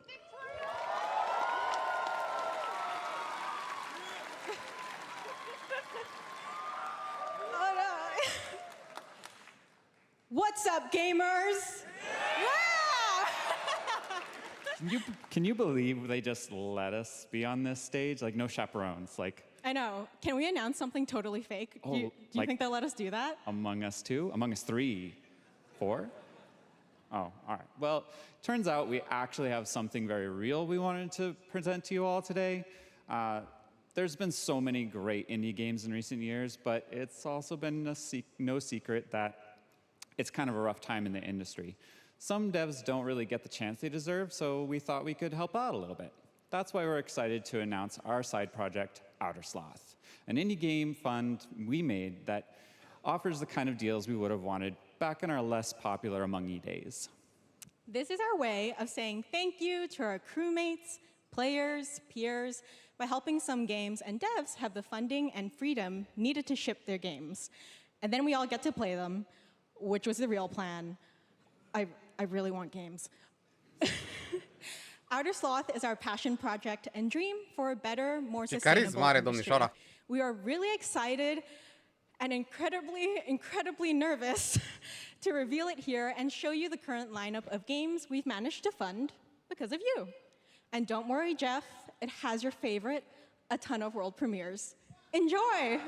What's up, gamers? Can you believe they just let us be on this stage? Like, no chaperones. Like, I know. Can we announce something totally fake? Do you like think they'll let us do that? Among Us 2? Among Us 3? 4? Oh, all right. Well, turns out we actually have something very real we wanted to present to you all today. There's been so many great indie games in recent years, but it's also been no secret that it's kind of a rough time in the industry. Some devs don't really get the chance they deserve, so we thought we could help out a little bit. That's why we're excited to announce our side project, Outer Sloth, an indie game fund we made that offers the kind of deals we would have wanted back in our less popular Among Us days. This is our way of saying thank you to our crewmates, players, peers, by helping some games and devs have the funding and freedom needed to ship their games. And then we all get to play them, which was the real plan. I really want games. Outer Sloth is our passion project and dream for a better, more sustainable industry. We are really excited and incredibly nervous to reveal it here and show you the current lineup of games we've managed to fund because of you. And don't worry, Jeff, it has your favorite, a ton of world premieres. Enjoy!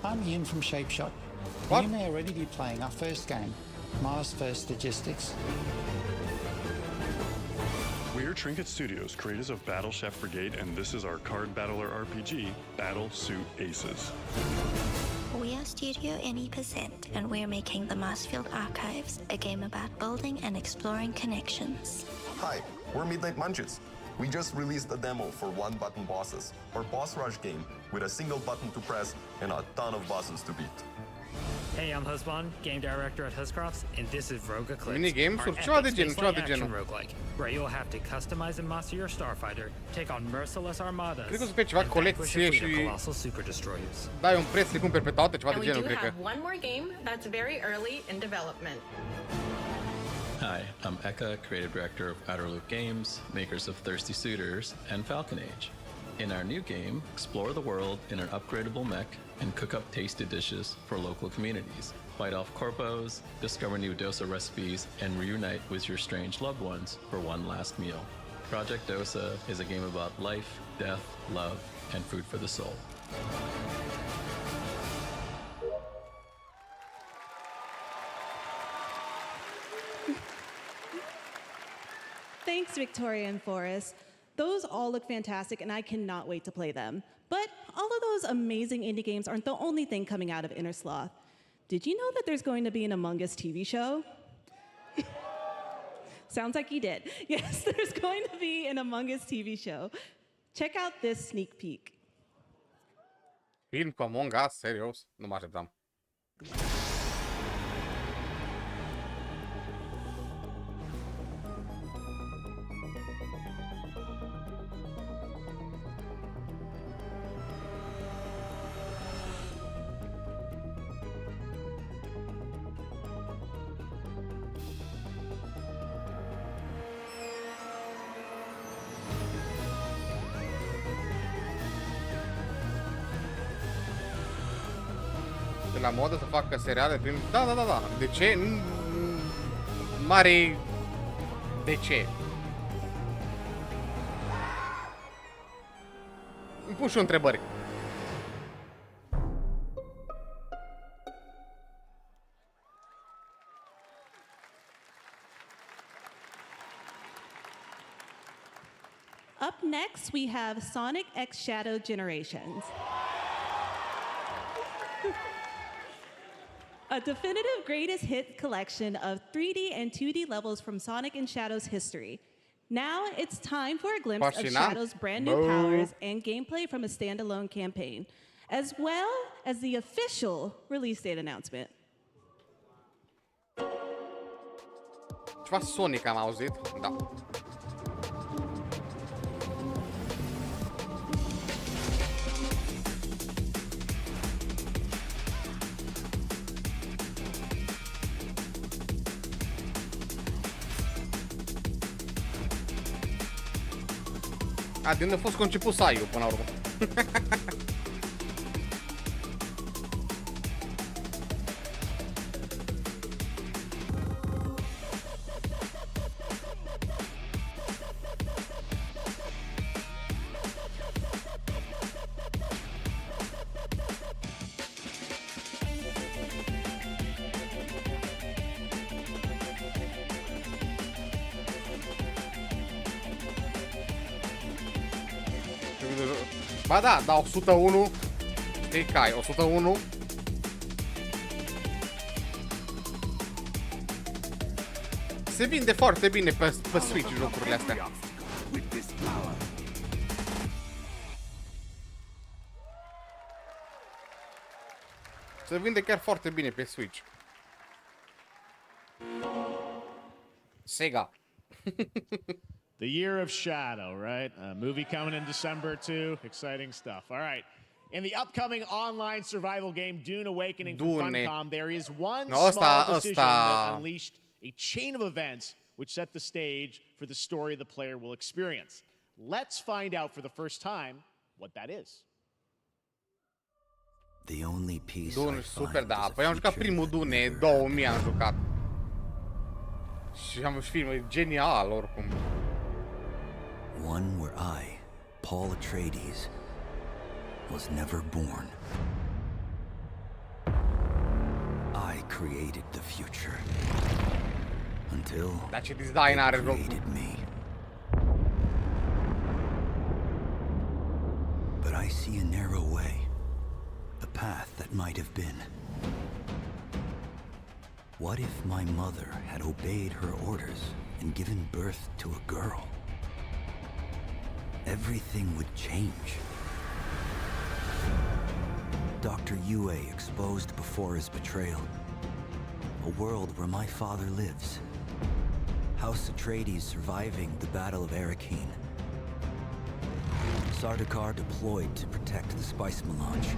I'm Ian from Shapeshot. What? You may already be playing our first game, Mars First Logistics. We're Trinket Studios, creators of Battle Chef Brigade, and this is our card battler RPG, Battle Suit Aces. We are Studio NE%, and we're making the Marsfield Archives, a game about building and exploring connections. Hi, we're Midnight Munches. We just released a demo for one-button bosses, our boss rush game with a single button to press and a ton of bosses to beat. Hey, I'm Husband, game director at Huscrafts, and this is Rogue Eclipse, Minigames our or ceva de epic genul, ceva de space-like genul. action roguelike, where you'll have to customize and master your starfighter, take on merciless armadas, Cred că o să fie ceva and vanquish a colecție fleet of și colossal super destroyers. dai un preț, le cumperi pe toate, ceva And de we genul, do cred că. have one more game that's very early in development. Hi, I'm Eka, creative director of Outer Loop Games, makers of Thirsty Suitors and Falcon Age. In our new game, explore the world in an upgradable mech and cook up tasty dishes for local communities. Fight off corpos, discover new dosa recipes, and reunite with your strange loved ones for one last meal. Project Dosa is a game about life, death, love, and food for the soul. Thanks, Victoria and Forrest. Those all look fantastic, and I cannot wait to play them. But all of those amazing indie games aren't the only thing coming out of Inner Sloth. Did you know that there's going to be an Among Us TV show? Sounds like you did. Yes, there's going to be an Among Us TV show. Check out this sneak peek. Film cu Among Us, serios? Nu mă așteptam. La modă să facă seriale prin... Da. De ce? Mare... De ce? Îmi pun și eu întrebări. Up next, we have Sonic X Shadow Generations. A definitive greatest hit collection of 3D and 2D levels from Sonic and Shadow's history. Now it's time for a glimpse of Shadow's brand new powers and gameplay from a standalone campaign, as well as the official release date announcement. Ceva Sonic am auzit, da. De unde a fost conceput Saiu, până la urmă. Ba da, 101. Știi că ai 101. Se vinde foarte bine pe Switch jocurile astea. Se vinde chiar foarte bine pe Switch. Sega. The Year of Shadow, right? A movie coming in December too. Exciting stuff. All right. In the upcoming online survival game Dune Awakening from Funcom, there is one small decision that unleashed a chain of events which set the stage for the story the player will experience. Let's find out for the first time what that is. The only piece Dune, super, da. Păi am jucat primul Dune, 2000 am jucat. Și am văzut filmul, e genial oricum. One where Paul Atreides, was never born. created the future. Until Dar ce design are jocul. created me. But I see a narrow way. A path that might have been. What if my mother had obeyed her orders and given birth to a girl? Everything would change. Dr. Yue exposed before his betrayal. A world where my father lives. House Atreides surviving the Battle of Arrakeen. Sardaukar deployed to protect the spice melange.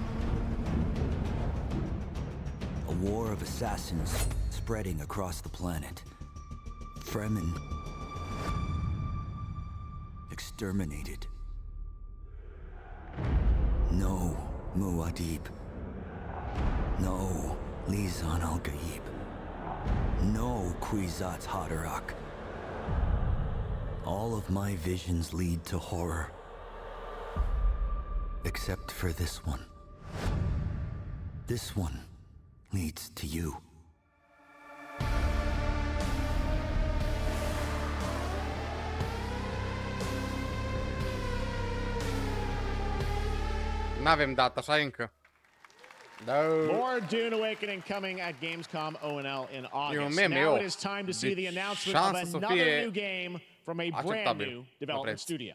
A war of assassins spreading across the planet. Fremen exterminated. No Muad'Dib. No Lisan al-Gaib. No Kwisatz Haderach. All of my visions lead to horror. Except for this one. This one leads to you. N-avem data, așa încă. More Dune Awakening coming at Gamescom ONL in August. meme, Now eu. it is time to see Deci, the announcement șansa of să another fie new game from a brand acceptabil new la development preț. studio.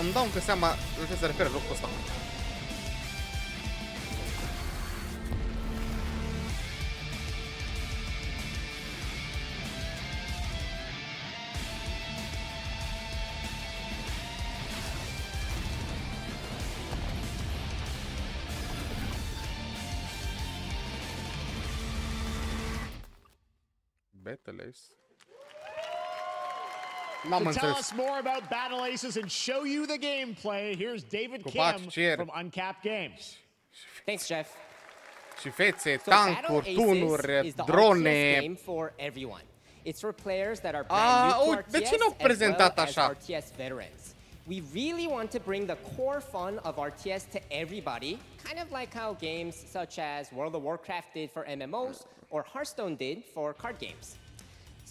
Îmi dau încă seama la ce se referă jocul ăsta. Retele. To tell us more about Battle Aces and show you the gameplay, here's David Kim from Uncapped Games. Thanks, Jeff. Și fețe, So tancuri, Battle Aces tunuri, is the drone. RTS game for everyone. It's for players that are brand new to RTS de ce nu au prezentat as well așa? as RTS veterans. We really want to bring the core fun of RTS to everybody, kind of like how games such as World of Warcraft did for MMOs or Hearthstone did for card games.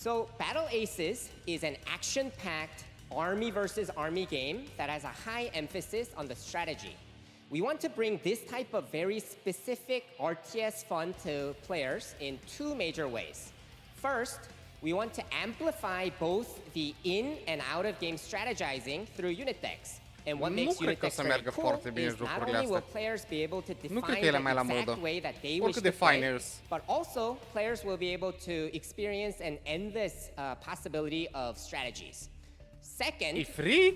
So Battle Aces is an action-packed army versus army game that has a high emphasis on the strategy. We want to bring this type of very specific RTS fun to players in two major ways. First, we want to amplify both the in and out of game strategizing through unit decks. And what makes unit decks very cool is not only will players be able to define the exact way that they wish to play, but also players will be able to experience an endless possibility of strategies. Second,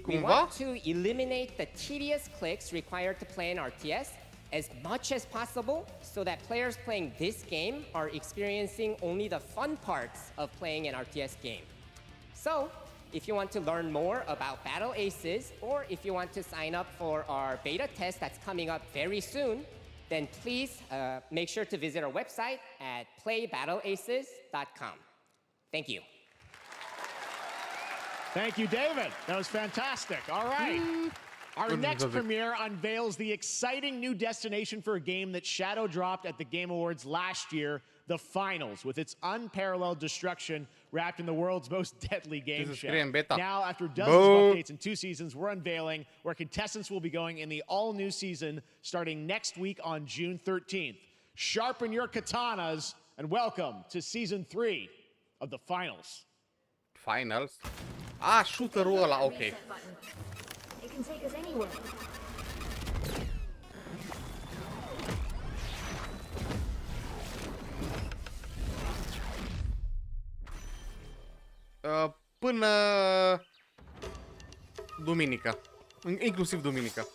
we want to eliminate the tedious clicks required to play an RTS as much as possible so that players playing this game are experiencing only the fun parts of playing an RTS game. So, if you want to learn more about Battle Aces, or if you want to sign up for our beta test that's coming up very soon, then please make sure to visit our website at playbattleaces.com. Thank you. Thank you, David. That was fantastic. All right. Our next premiere unveils the exciting new destination for a game that shadow dropped at the Game Awards last year, the Finals, with its unparalleled destruction wrapped in the world's most deadly game show. Now, after dozens of updates and 2 seasons, we're unveiling where contestants will be going in the all-new season starting next week on June 13th. Sharpen your katanas and welcome to Season 3 of the Finals. Finals? Ah, shooter-ul ăla, ok. It can take us anywhere. Până duminică. Inclusiv duminică.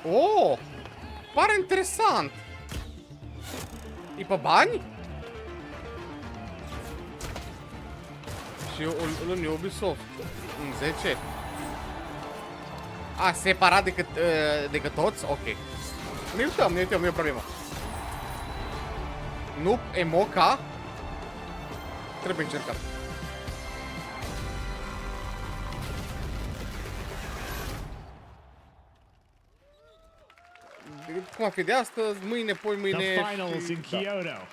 Oh! Pare interesant! E pe bani? Și în Ubisoft. În 10. A, separat decât toți? Ok. Ne uităm, nu e problemă. Nu, emoca. Trebuie încercat. Cum ar fi de astăzi, mâine, poi mâine. The finals in Kyoto.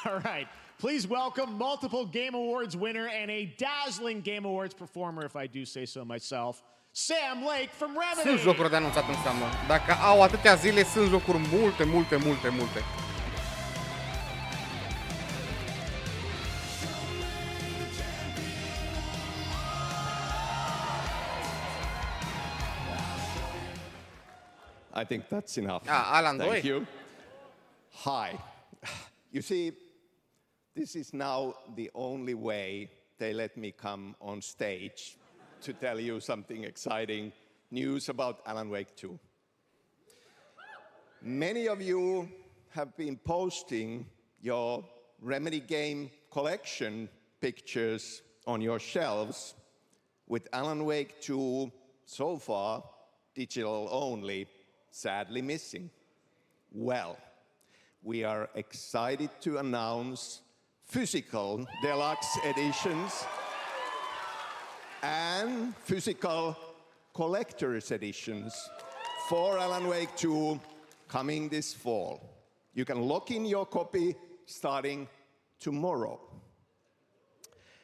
All right. Please welcome multiple Game Awards winner and a dazzling Game Awards performer, if I do say so myself, Sam Lake from Remedy. Sunt jocuri de anunțat înseamnă. Dacă au atâtea zile, sunt jocuri multe. I think that's enough. Alan Thank you. Hi. You see, this is now the only way they let me come on stage to tell you something exciting news about Alan Wake 2. Many of you have been posting your Remedy game collection pictures on your shelves with Alan Wake 2 so far digital only, sadly missing. Well, we are excited to announce physical deluxe editions and physical collector's editions for Alan Wake 2 coming this fall. You can lock in your copy starting tomorrow.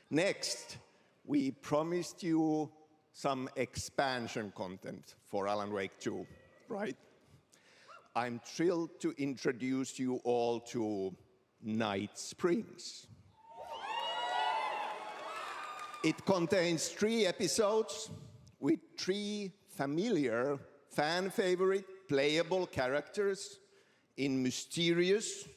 Next, we promised you some expansion content for Alan Wake 2, right? I'm thrilled to introduce you all to Night Springs. It contains 3 episodes with 3 familiar, fan-favorite, playable characters in mysterious,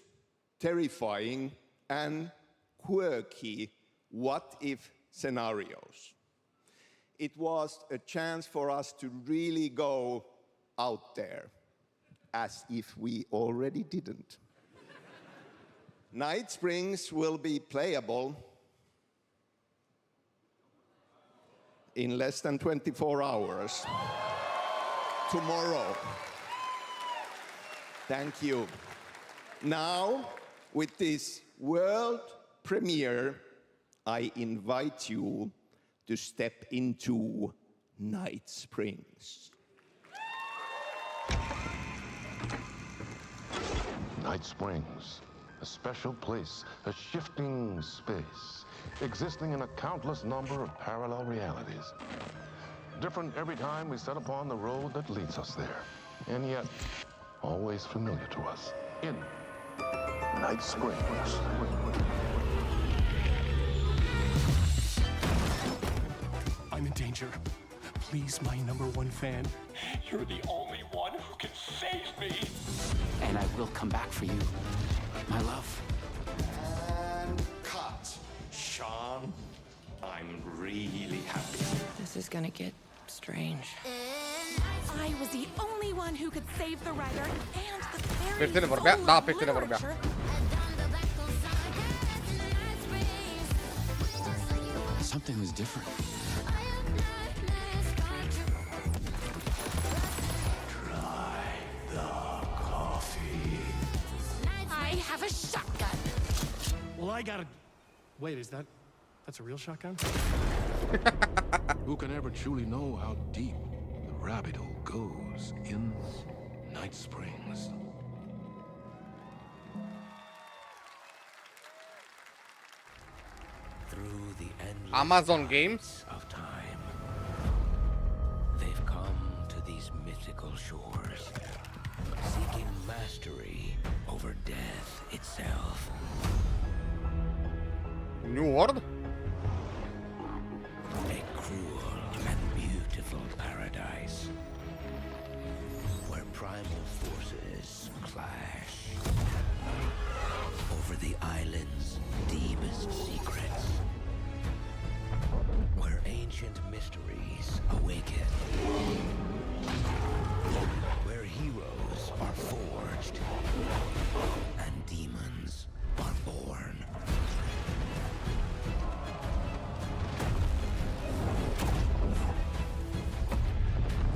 terrifying, and quirky what-if scenarios. It was a chance for us to really go out there, as if we already didn't. Night Springs will be playable in less than 24 hours. Tomorrow. Thank you. Now, with this world premiere, I invite you to step into Night Springs. Night Springs, a special place, a shifting space, existing in a countless number of parallel realities. Different every time we set upon the road that leads us there, and yet always familiar to us in Night Springs. I'm in danger. Please, my #1 fan. You're the only one who can save me. And I will come back for you, my love. And cut. Sean, I'm really happy. This is gonna get strange. I was the only one who could save the writer and the very Retele vorbea? soul Da, of Retele vorbea. literature. Something was different. I have a shotgun. Well, I gotta... Wait, that's a real shotgun? Who can ever truly know how deep the rabbit hole goes in Night Springs? Through the endless Amazon Games of time, they've come to these mythical shores, seeking mastery over death itself. New World? A cruel and beautiful paradise where primal forces clash over the island's deepest secrets, where ancient mysteries awaken, where Heroes are forged, and demons are born.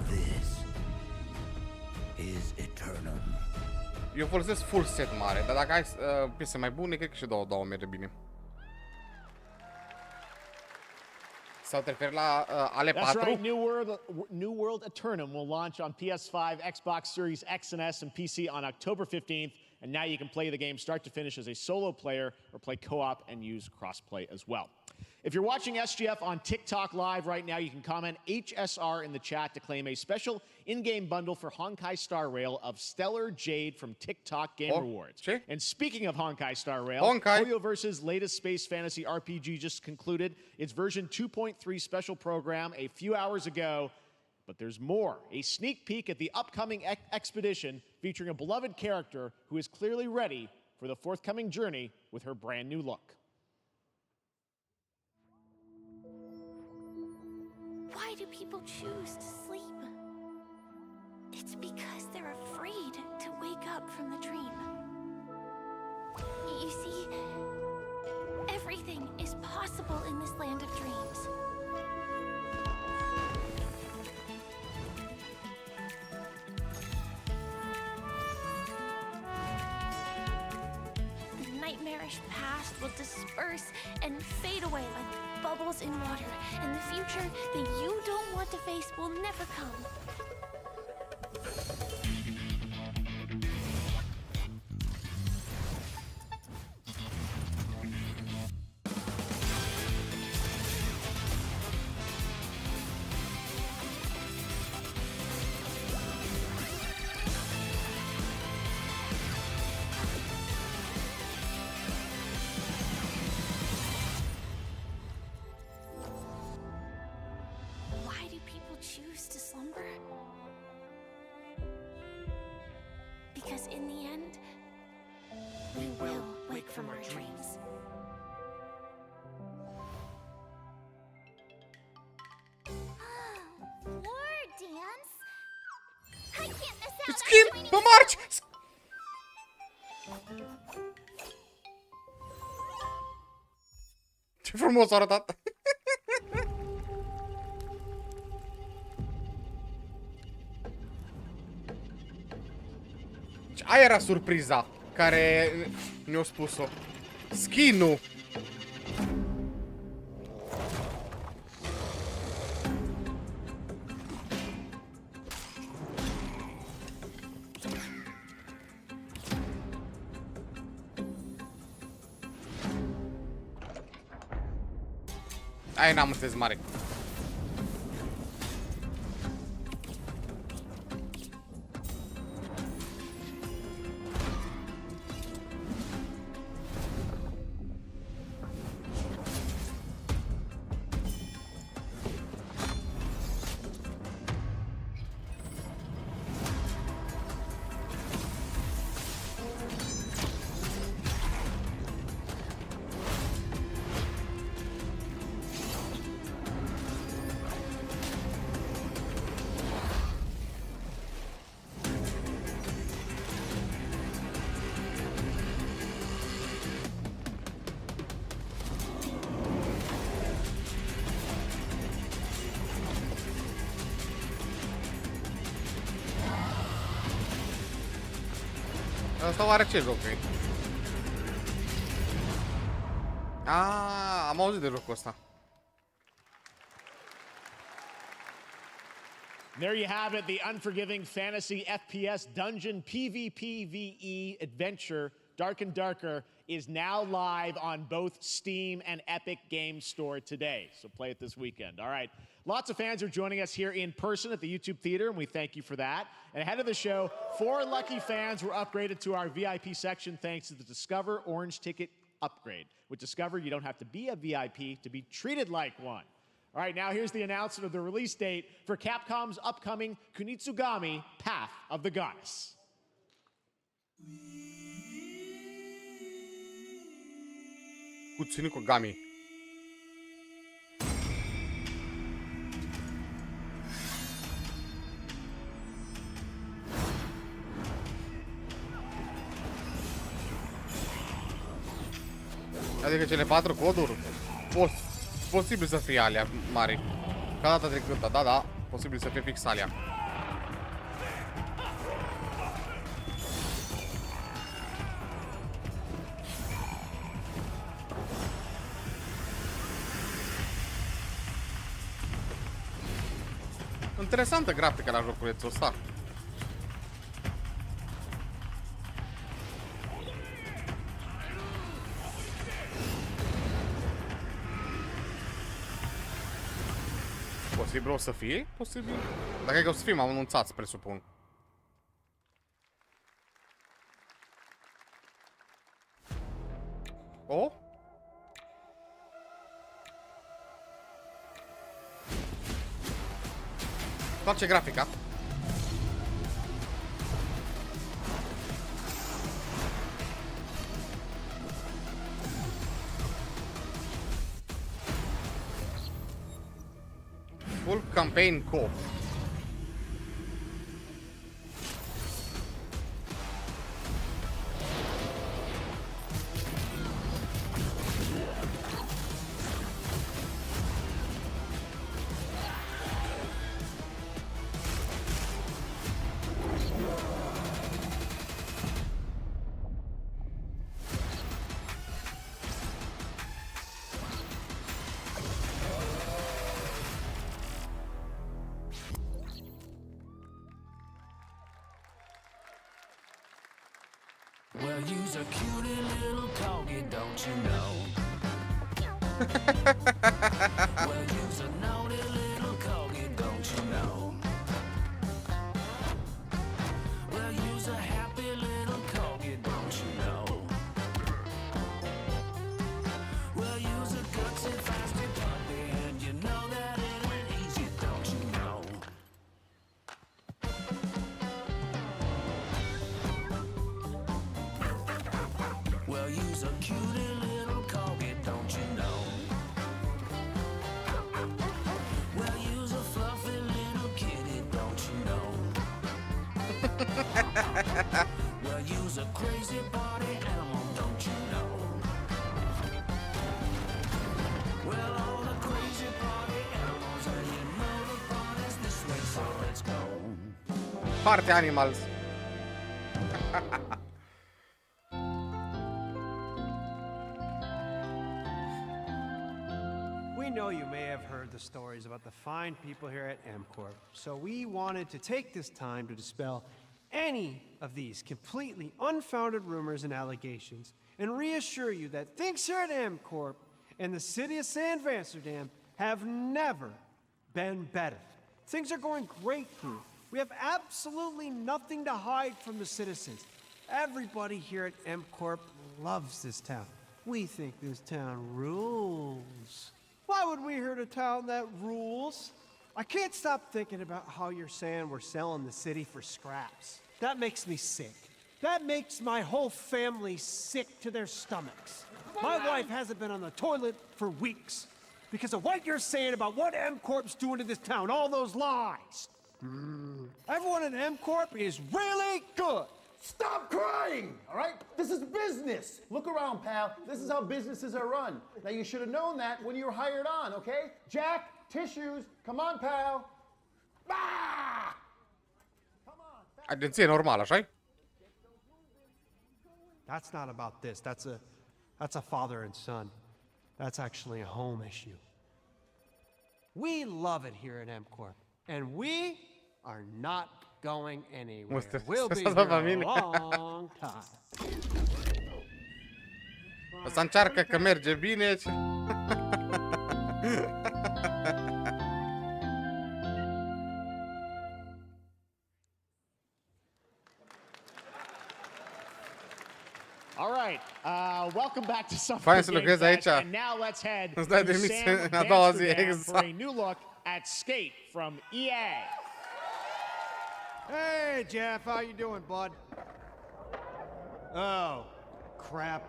This is Eternum. Eu folosesc full set mare, dar dacă ai piese mai bune, cred că și două merge bine. Sau te referi la ale 4? That's right, New World Eternum will launch on PS5, Xbox Series X and S, and PC on October 15th. And now you can play the game start to finish as a solo player or play co-op and use crossplay as well. If you're watching SGF on TikTok Live right now, you can comment HSR in the chat to claim a special in-game bundle for Honkai Star Rail of Stellar Jade from TikTok Game Rewards. And speaking of Honkai Star Rail, Hoyoverse's latest space fantasy RPG just concluded its version 2.3 special program a few hours ago. But there's more. A sneak peek at the upcoming expedition featuring a beloved character who is clearly ready for the forthcoming journey with her brand new look. Why do people choose to sleep? It's because they're afraid to wake up from the dream. You see, everything is possible in this land of dreams. The nightmarish past will disperse and fade away like bubbles in water, and the future that you don't want to face will never come. Choose to slumber? Because in the end, we will wake from our dreams. War dance? I can't miss out. Schimb, pe marci! Ce frumos a arătat! Aia era surpriza care ne-a spus-o. Skin-ul. Aia n-am înțeles mare. Asta oare ce joc e? Am auzit de jocul ăsta. There you have it, the unforgiving fantasy FPS dungeon PvPvE adventure, Dark and Darker, is now live on both Steam and Epic Games Store today. So play it this weekend. All right. Lots of fans are joining us here in person at the YouTube Theater, and we thank you for that. And ahead of the show, 4 lucky fans were upgraded to our VIP section thanks to the Discover Orange Ticket upgrade. With Discover, you don't have to be a VIP to be treated like one. All right, now here's the announcement of the release date for Capcom's upcoming Kunitsugami Path of the Goddess. Kunitsugami. Adică cele 4 coduri, posibil să fie alea mari. Ca data trecută, da, posibil să fie fix alea. Interesantă grafica la joculețul ăsta. Posibil o să fie? Posibil? Dacă e că o să fim anunțați, presupun. O? Face grafica. Full campaign co-op. Well, you's a cutie little corgi, don't you know? Well, you's a naughty little corgi, don't you know? Well, you's a happy little corgi, don't you know? Well, you's a gutsy, feisty puppy, and you know that it ain't easy, don't you know? Well, you's a cutie little corgi, don't you know? Well, you's a fluffy little kitty, don't you know? Well, you's a crazy party animal, don't you know? Well, all the crazy party animals, and you know the party's this way, so let's go. Party animals. We know you may have heard the stories about the fine people here at MCorp, so we wanted to take this time to dispel any of these completely unfounded rumors and allegations and reassure you that things here at MCorp and the city of San Amsterdam have never been better. Things are going great here. We have absolutely nothing to hide from the citizens. Everybody here at MCorp loves this town. We think this town rules. Why would we hurt a town that rules? I can't stop thinking about how you're saying we're selling the city for scraps. That makes me sick. That makes my whole family sick to their stomachs. My wife hasn't been on the toilet for weeks because of what you're saying about what MCorp's doing to this town, all those lies. Everyone at MCorp is really good. Stop crying, all right? This is business. Look around, pal. This is how businesses are run. Now, you should have known that when you were hired on, okay? Jack, tissues. Come on, pal. Ah! Agenție normală, așa-i? That's not about this. That's a father and son. That's actually a home issue. We love it here at MCorp, and we are not going anywhere. We'll be here a long time. O să încearcă că merge bine. All right, welcome back to Summer Fain să Game lucrezi Fest, aici. and now let's head Îți dai to demisia San în a doua zi, Amsterdam for exact. a new look at Skate from EA. Hey, Jeff, how you doing, bud? Oh, crap.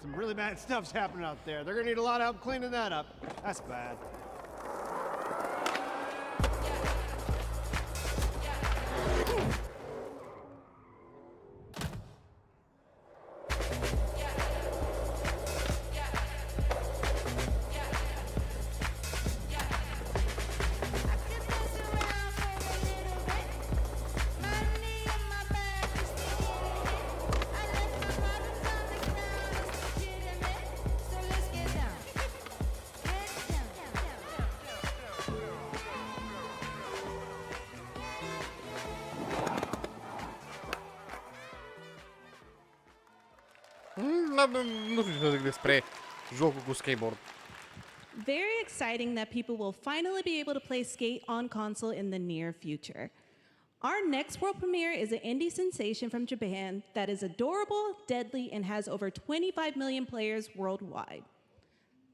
Some really bad stuff's happening out there. They're gonna need a lot of help cleaning that up. That's bad. Nu știu ce să zic despre jocul cu skateboard. Very exciting that people will finally be able to play Skate on console in the near future. Our next world premiere is an indie sensation from Japan that is adorable, deadly, and has over 25 million players worldwide.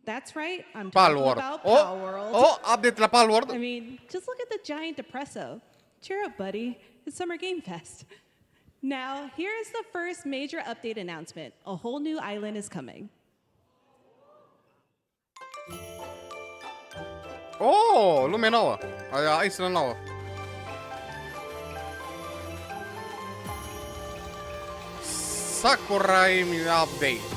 That's right, I'm talking about Palworld. Oh, update la Palworld. I mean, just look at the giant depresso. Cheer up, buddy. It's Summer Game Fest. Now, here is the first major update announcement. A whole new island is coming. Oh, lume nouă. Isolă nouă. Sakurai update.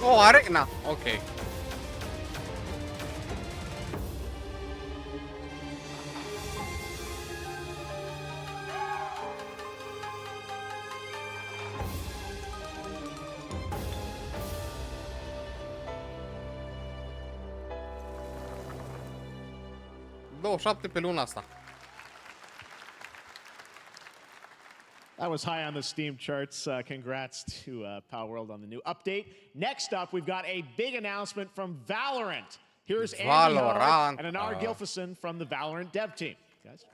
Oh, arena. Ok. pe luna asta. That was high on the Steam charts. Congrats to Palworld on the new update. Next up, we've got a big announcement from Valorant. Here's Andy Hart and Anar Gilfison from the Valorant dev team. Guys.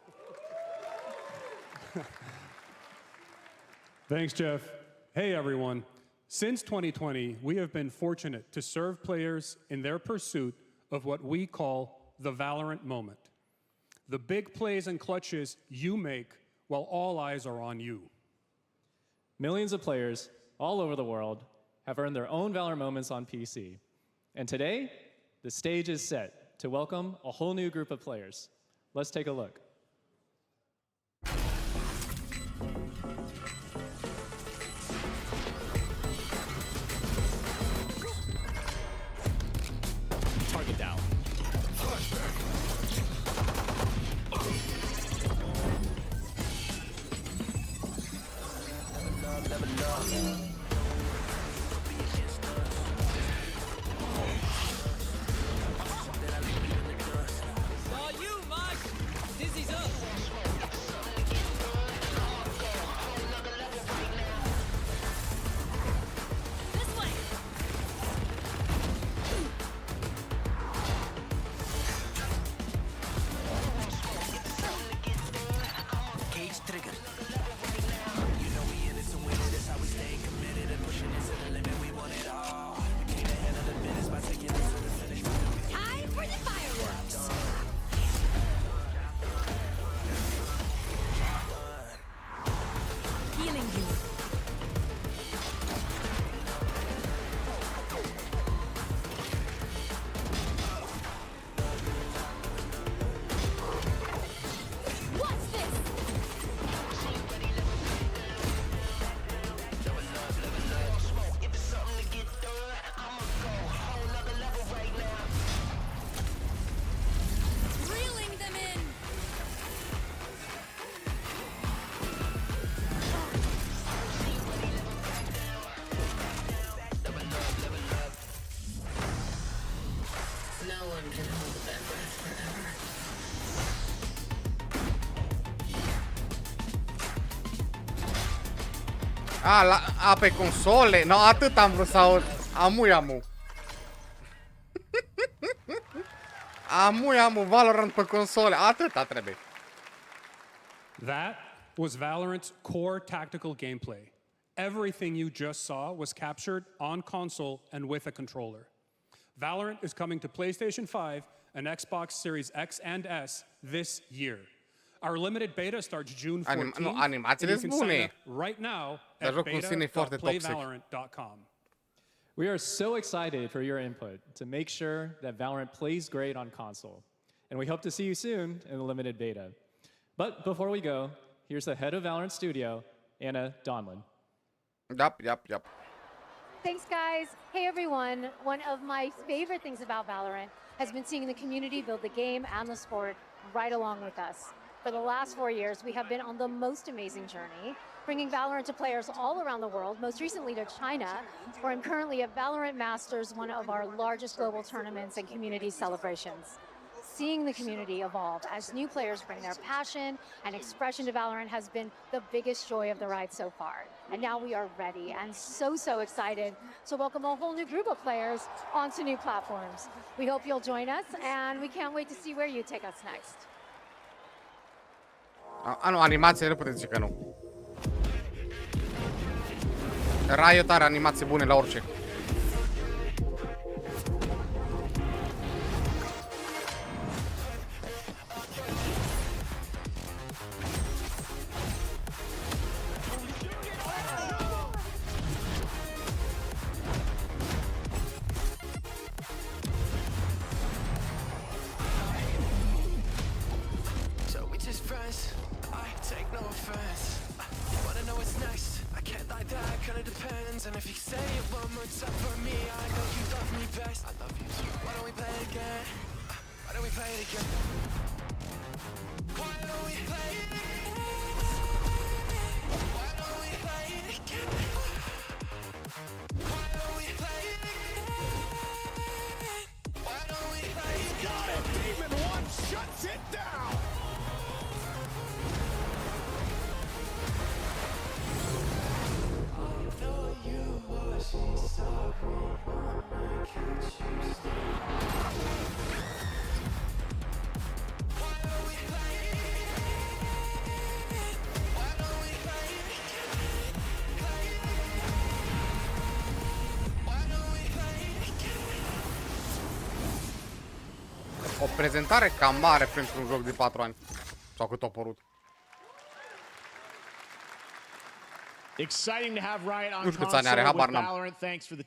Thanks, Jeff. Hey, everyone. Since 2020, we have been fortunate to serve players in their pursuit of what we call the Valorant moment. The big plays and clutches you make while all eyes are on you. Millions of players all over the world have earned their own Valorant moments on PC. And today, the stage is set to welcome a whole new group of players. Let's take a look. Target down. Pe console? No, atât am vrut să aud. Amu. Amu, Valorant pe console. Atâta trebuie. That was Valorant's core tactical gameplay. Everything you just saw was captured on console and with a controller. Valorant is coming to PlayStation 5 and Xbox Series X and S this year. Our limited beta starts June 14th. Animațiile sunt bune. Right now Dar at jocul în sine e foarte toxic. beta.playvalorant.com. We are so excited for your input to make sure that Valorant plays great on console. And we hope to see you soon in the limited beta. But before we go, here's the head of Valorant Studio, Anna Donlin. Yep. Thanks, guys. Hey, everyone. One of my favorite things about Valorant has been seeing the community build the game and the sport right along with us. For the last 4 years, we have been on the most amazing journey, bringing Valorant to players all around the world, most recently to China, where I'm currently at Valorant Masters, one of our largest global tournaments and community celebrations. Seeing the community evolve as new players bring their passion and expression to Valorant has been the biggest joy of the ride so far. And now we are ready and so excited to welcome a whole new group of players onto new platforms. We hope you'll join us, and we can't wait to see where you take us next. Nu, animațiile puteți zice că nu. Riot are animații bune la orice. And if you say it one more time for me, I know you love me best. I love you too. Why don't we play it again? Why don't we play it again? Why don't we play it again? Why don't we play it again? Why don't we play it again? Why don't we play it again? Got it! Demon 1 shuts it down! O prezentare cam mare pentru un joc de 4 ani. Sau cât a părut. Exciting to have Riot on console with Valorant. Thanks to the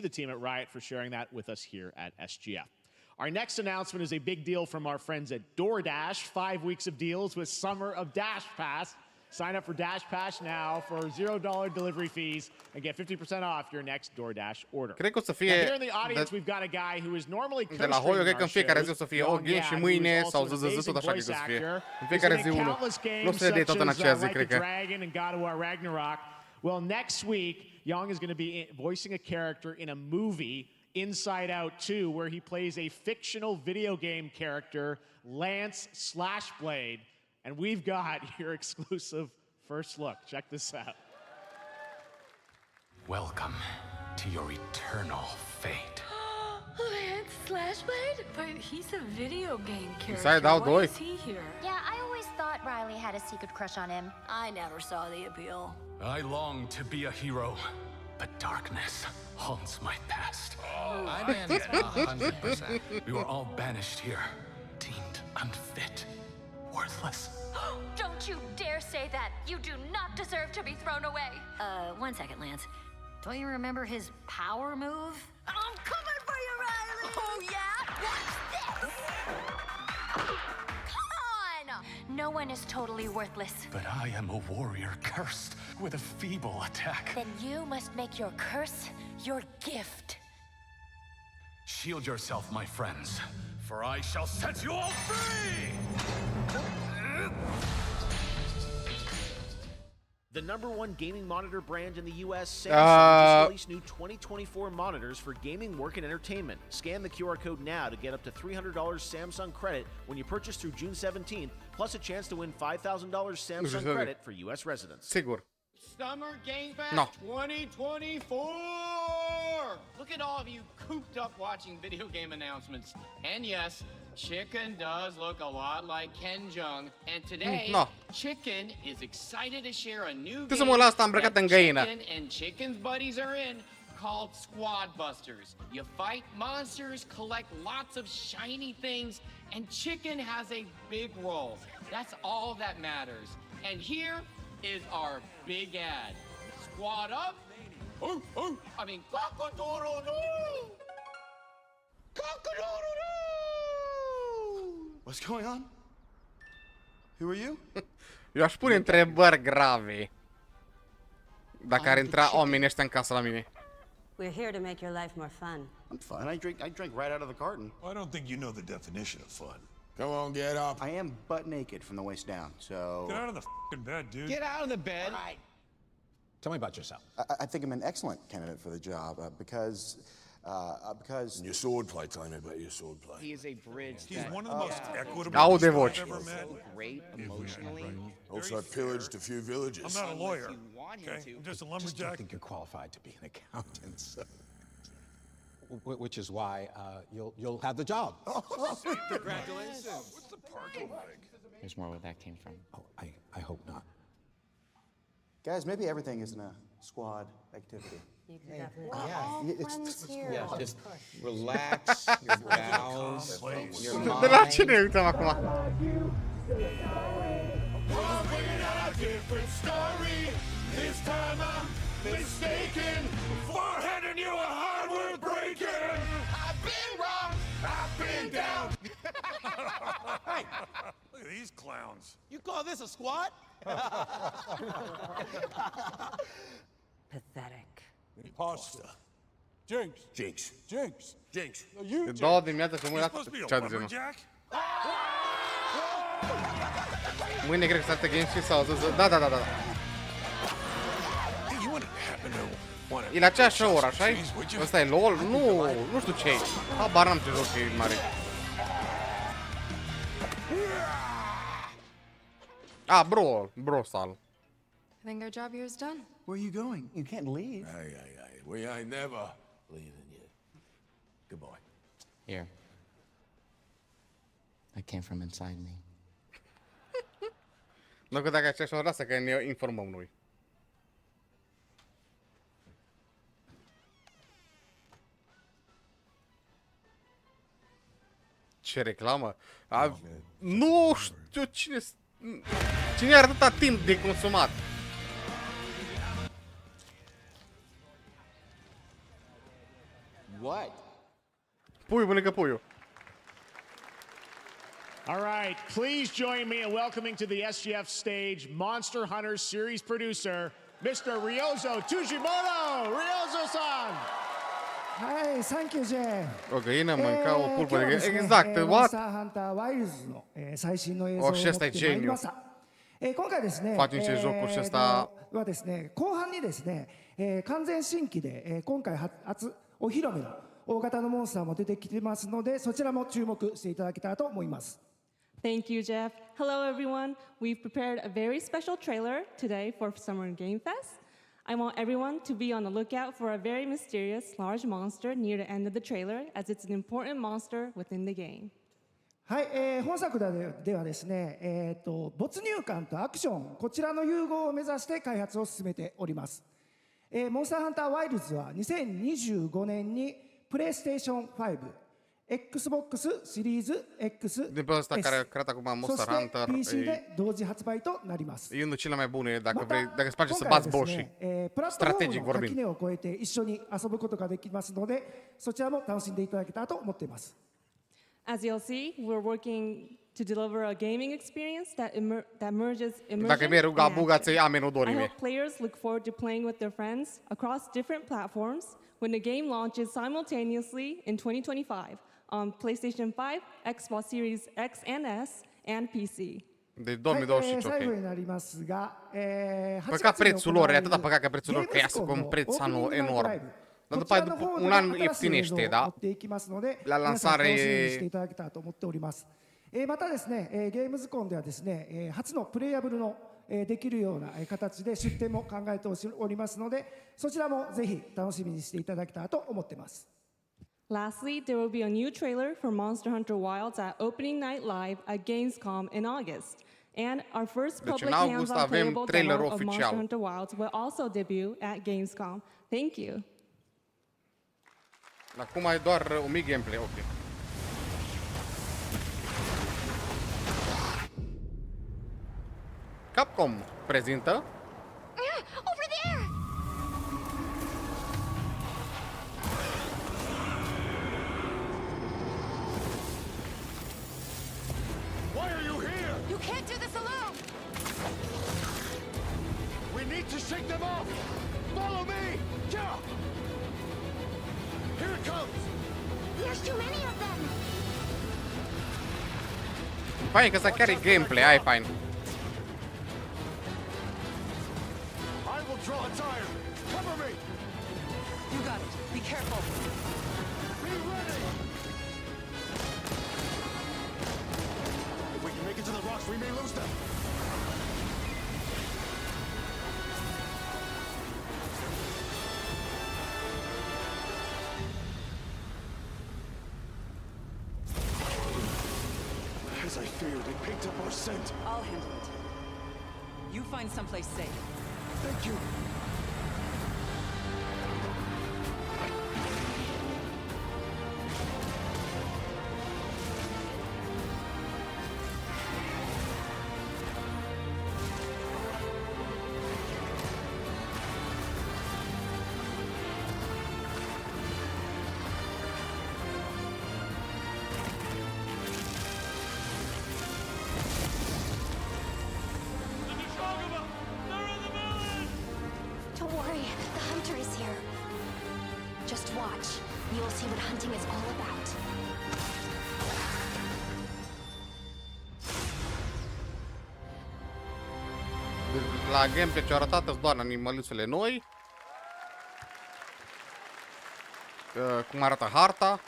team at Riot for sharing that with us here at SGF. Our next announcement is a big deal from our friends at DoorDash. 5 weeks of deals with Summer of Dash Pass. Sign up for Dash Pass now for $0 delivery fees and get 50% off your next DoorDash order. Cred că o să fie here in the audience we've got a guy who is normally de la Hoyo, cred că în fiecare zi o să fie o game și mâine sau zi tot așa că o să fie. În fiecare zi unul. Nu o să le dea tot în aceea zi, cred că. Dragon and God of War Ragnarok. Well, next week, Young is going to be voicing a character in a movie, Inside Out 2, where he plays a fictional video game character, Lance Slashblade. And we've got your exclusive first look. Check this out. Welcome to your eternal fate. Lance Slashblade? But he's a video game character. Inside Out 2. Why is he here? Yeah, I always thought Riley had a secret crush on him. I never saw the appeal. I long to be a hero, but darkness haunts my past. I manage 100%. We were all banished here, deemed unfit, worthless. Don't you dare say that! You do not deserve to be thrown away! 1 second, Lance. Don't you remember his power move? I'm coming for you, Riley! Oh, yeah? Watch this! Come on! No one is totally worthless. But I am a warrior cursed with a feeble attack. Then you must make your curse your gift. Shield yourself, my friends, for I shall set you all free! The #1 gaming monitor brand in the U.S., Samsung, just released new 2024 monitors for gaming, work, and entertainment. Scan the QR code now to get up to $300 Samsung credit when you purchase through June 17th, plus a chance to win $5,000 Samsung credit for U.S. residents. Sigur. Summer Game Fest 2024! Look at all of you cooped up watching video game announcements. And yes, Chicken does look a lot like Ken Jeong. And today, Chicken is excited to share a new game that Chicken and Chicken's buddies are in called squad busters. You fight monsters, collect lots of shiny things, and chicken has a big role. That's all that matters. And here is our big ad. Squad up. I mean, cock-a-doodle-doo! Cock-a-doodle-doo! What's going on? Who are you? Eu aș pune întrebări grave dacă ar intra oamenii ăștia în casa la mine. We're here to make your life more fun. I'm fine. I drink right out of the carton. I don't think you know the definition of fun. Come on, get up. I am butt naked from the waist down, so... Get out of the f***ing bed, dude. Get out of the bed. All right. Tell me about yourself. I think I'm an excellent candidate for the job because... Your swordplay, tell me about your swordplay. He is a bridge. He's one of the most equitable Aude people voci. I've ever met. Great emotionally. Also, I pillaged a few villages. I'm not a lawyer. Want him Okay, to. I'm just a I lumberjack. don't think you're qualified to be an accountant, so. Which is why you'll have the job. Congratulations. What's the parking like? There's more where that came from. Oh, I hope not. Guys, maybe everything isn't a squad activity. You could definitely. Yeah, Friends here. Yeah, just relax your bowels, your De la mind. ce ne uităm acum? Different story. This time I'm mistaken. Forehanding you a hardware breaking. I've been wrong. I've been down. Hey, look at these clowns. You call this a squad? Pathetic. Pasta. Jinx. Jinx. Jinx. Jinx. No, you, De Jinx. două dimineața și am You're uitat supposed to be a cea de genul. lumberjack? Mâine cred că s-ar Game și sau zis, da. Hey, you wouldn't happen to want to... E la aceeași oră, așa-i? Ăsta e LOL? Nu știu ce e. Habar n-am ce joc e mare. Ah, bro, Sal. I think our job here is done. Where are you going? You can't leave. Hey, we ain't never leaving you. Goodbye. Here. I came from inside me. Nu că dacă aceeași oră, asta că ne informăm noi. Ce reclamă? Nu știu cine are atâta timp de consumat. What? Puiul, mănâncă puiul. All right, please join me in welcoming to the SGF stage Monster Hunter series producer, Mr. Ryozo Tujimoto! Ryozo-san! Hi, thank you, Jay. O găină mânca o pulpă de găină. Exact, what? Monster Hunter Wilds の最新の映像を持ってまいりました。今回ですね、Faci niște jocuri și asta... はですね、後半にですね、完全新規で、今回初お披露目の大型のモンスターも出てきてますので、そちらも注目していただけたらと思います。Thank you, Jeff. Hello, everyone. We've prepared a very special trailer today for Summer Game Fest. I want everyone to be on the lookout for a very mysterious large monster near the end of the trailer, as it's an important monster within the game. はい、本作ではですね、没入感とアクション、こちらの融合を目指して開発を進めております。モンスターハンターワイルズは2025年にプレイステーション5、Xbox シリーズ X、Din pe ăsta care a creat acum Monster Hunter, そして PC で同時発売となります。e unul cele mai bune dacă îți place să bați boșii. プラットフォーム Strategic の垣 vorbind. 根を越えて一緒に遊ぶことができますので、そちらも楽しんでいただけたらと思っています。As you'll see, we're working to deliver a gaming experience that merges immersion Dacă mi-e ruga and buga, action. ți-i ameni I dorime. hope players look forward to playing with their friends across different platforms when the game launches simultaneously in 2025 on PlayStation 5, Xbox Series X and S, and PC. Deci 2025,最後 ok. になりますが、 Păcat prețul lor, e atâta păcat că prețul lor crească cu un preț anul enorm. Dar după aia, după un an ieftinește, da? La lansare... またですね、ゲームズコンではですね、初のプレイヤブルのできるような形で出展も考えておりますので、そちらもぜひ楽しみにしていただけたらと思っています。Lastly, there will be a new trailer for Monster Hunter Wilds at Opening Night Live at Gamescom in August. And our first Deci, public în august hands-on avem playable trailer demo of Monster oficial. Hunter Wilds will also debut at Gamescom. Thank you. Acum e doar un mic gameplay, ok. Capcom prezintă Over there! Why are you here? You can't do this alone! We need to shake them off! Follow me! Yeah! Here it comes! There's too many of them! fain că să chiar e gameplay, ai fain. I will draw a tire! Cover me! You got it. Be careful. Be ready! If we can make it to the rocks, we may lose them! As I feared, it picked up our scent. I'll handle it. You find someplace safe. Thank you. Don't worry, the hunter is here. Just watch. You'll see what hunting is all about. La gameplay ce-au arătat sunt doar animăluțele noi. Cum arată harta.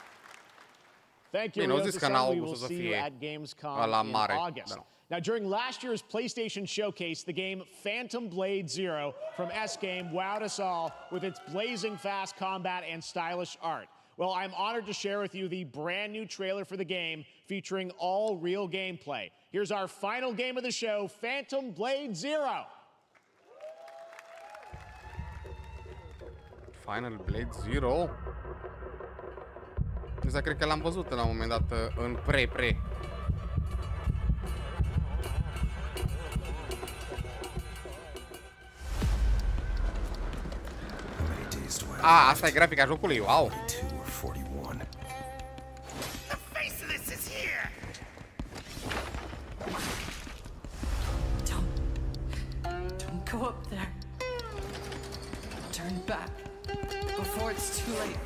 Thank you, Bine, au Rio zis că în Desan. We will august o să see you fie at Gamescom ăla in mare. August. Now, during last year's PlayStation Showcase, the game Phantom Blade Zero from S-Game wowed us all with its blazing fast combat and stylish art. Well, I'm honored to share with you the brand new trailer for the game featuring all real gameplay. Here's our final game of the show, Phantom Blade Zero. Final Blade Zero. Asta cred că l-am văzut la un moment dat în pre. Asta e grafica jocului, wow. The face of this is here! Don't go up there. Turn back before it's too late.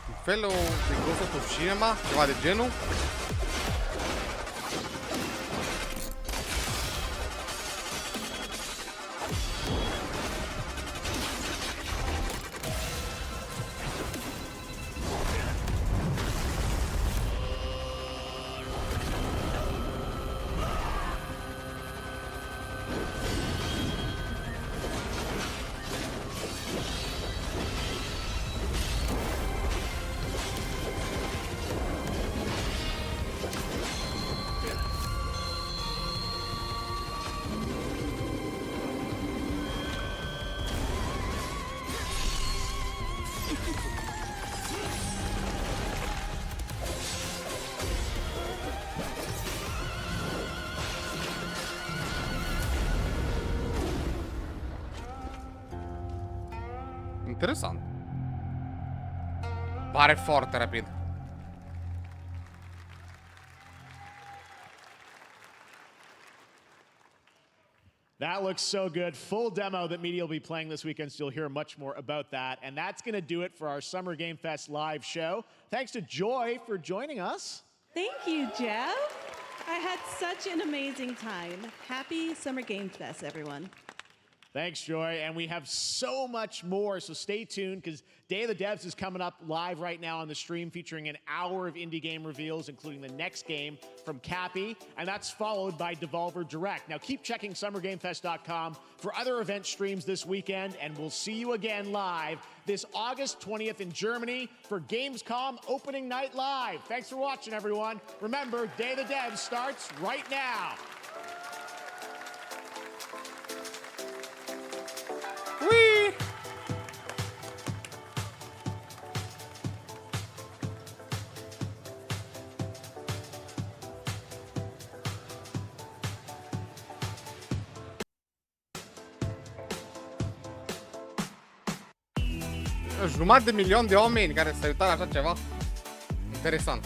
Un fel de Ghost of Cinema, ceva de genul. Interesant. Pare foarte rapid. That looks so good. Full demo that media will be playing this weekend, so you'll hear much more about that. And that's going to do it for our Summer Game Fest live show. Thanks to Joy for joining us. Thank you, Jeff. I had such an amazing time. Happy Summer Game Fest, everyone. Thanks, Joy. And we have so much more, so stay tuned because Day of the Devs is coming up live right now on the stream featuring an hour of indie game reveals, including the next game from Cappy, and that's followed by Devolver Direct. Now keep checking SummerGameFest.com for other event streams this weekend, and we'll see you again live this August 20th in Germany for Gamescom Opening Night Live. Thanks for watching, everyone. Remember, Day of the Devs starts right now. jumătate de milion de oameni care s-au uitat la așa ceva. Interesant.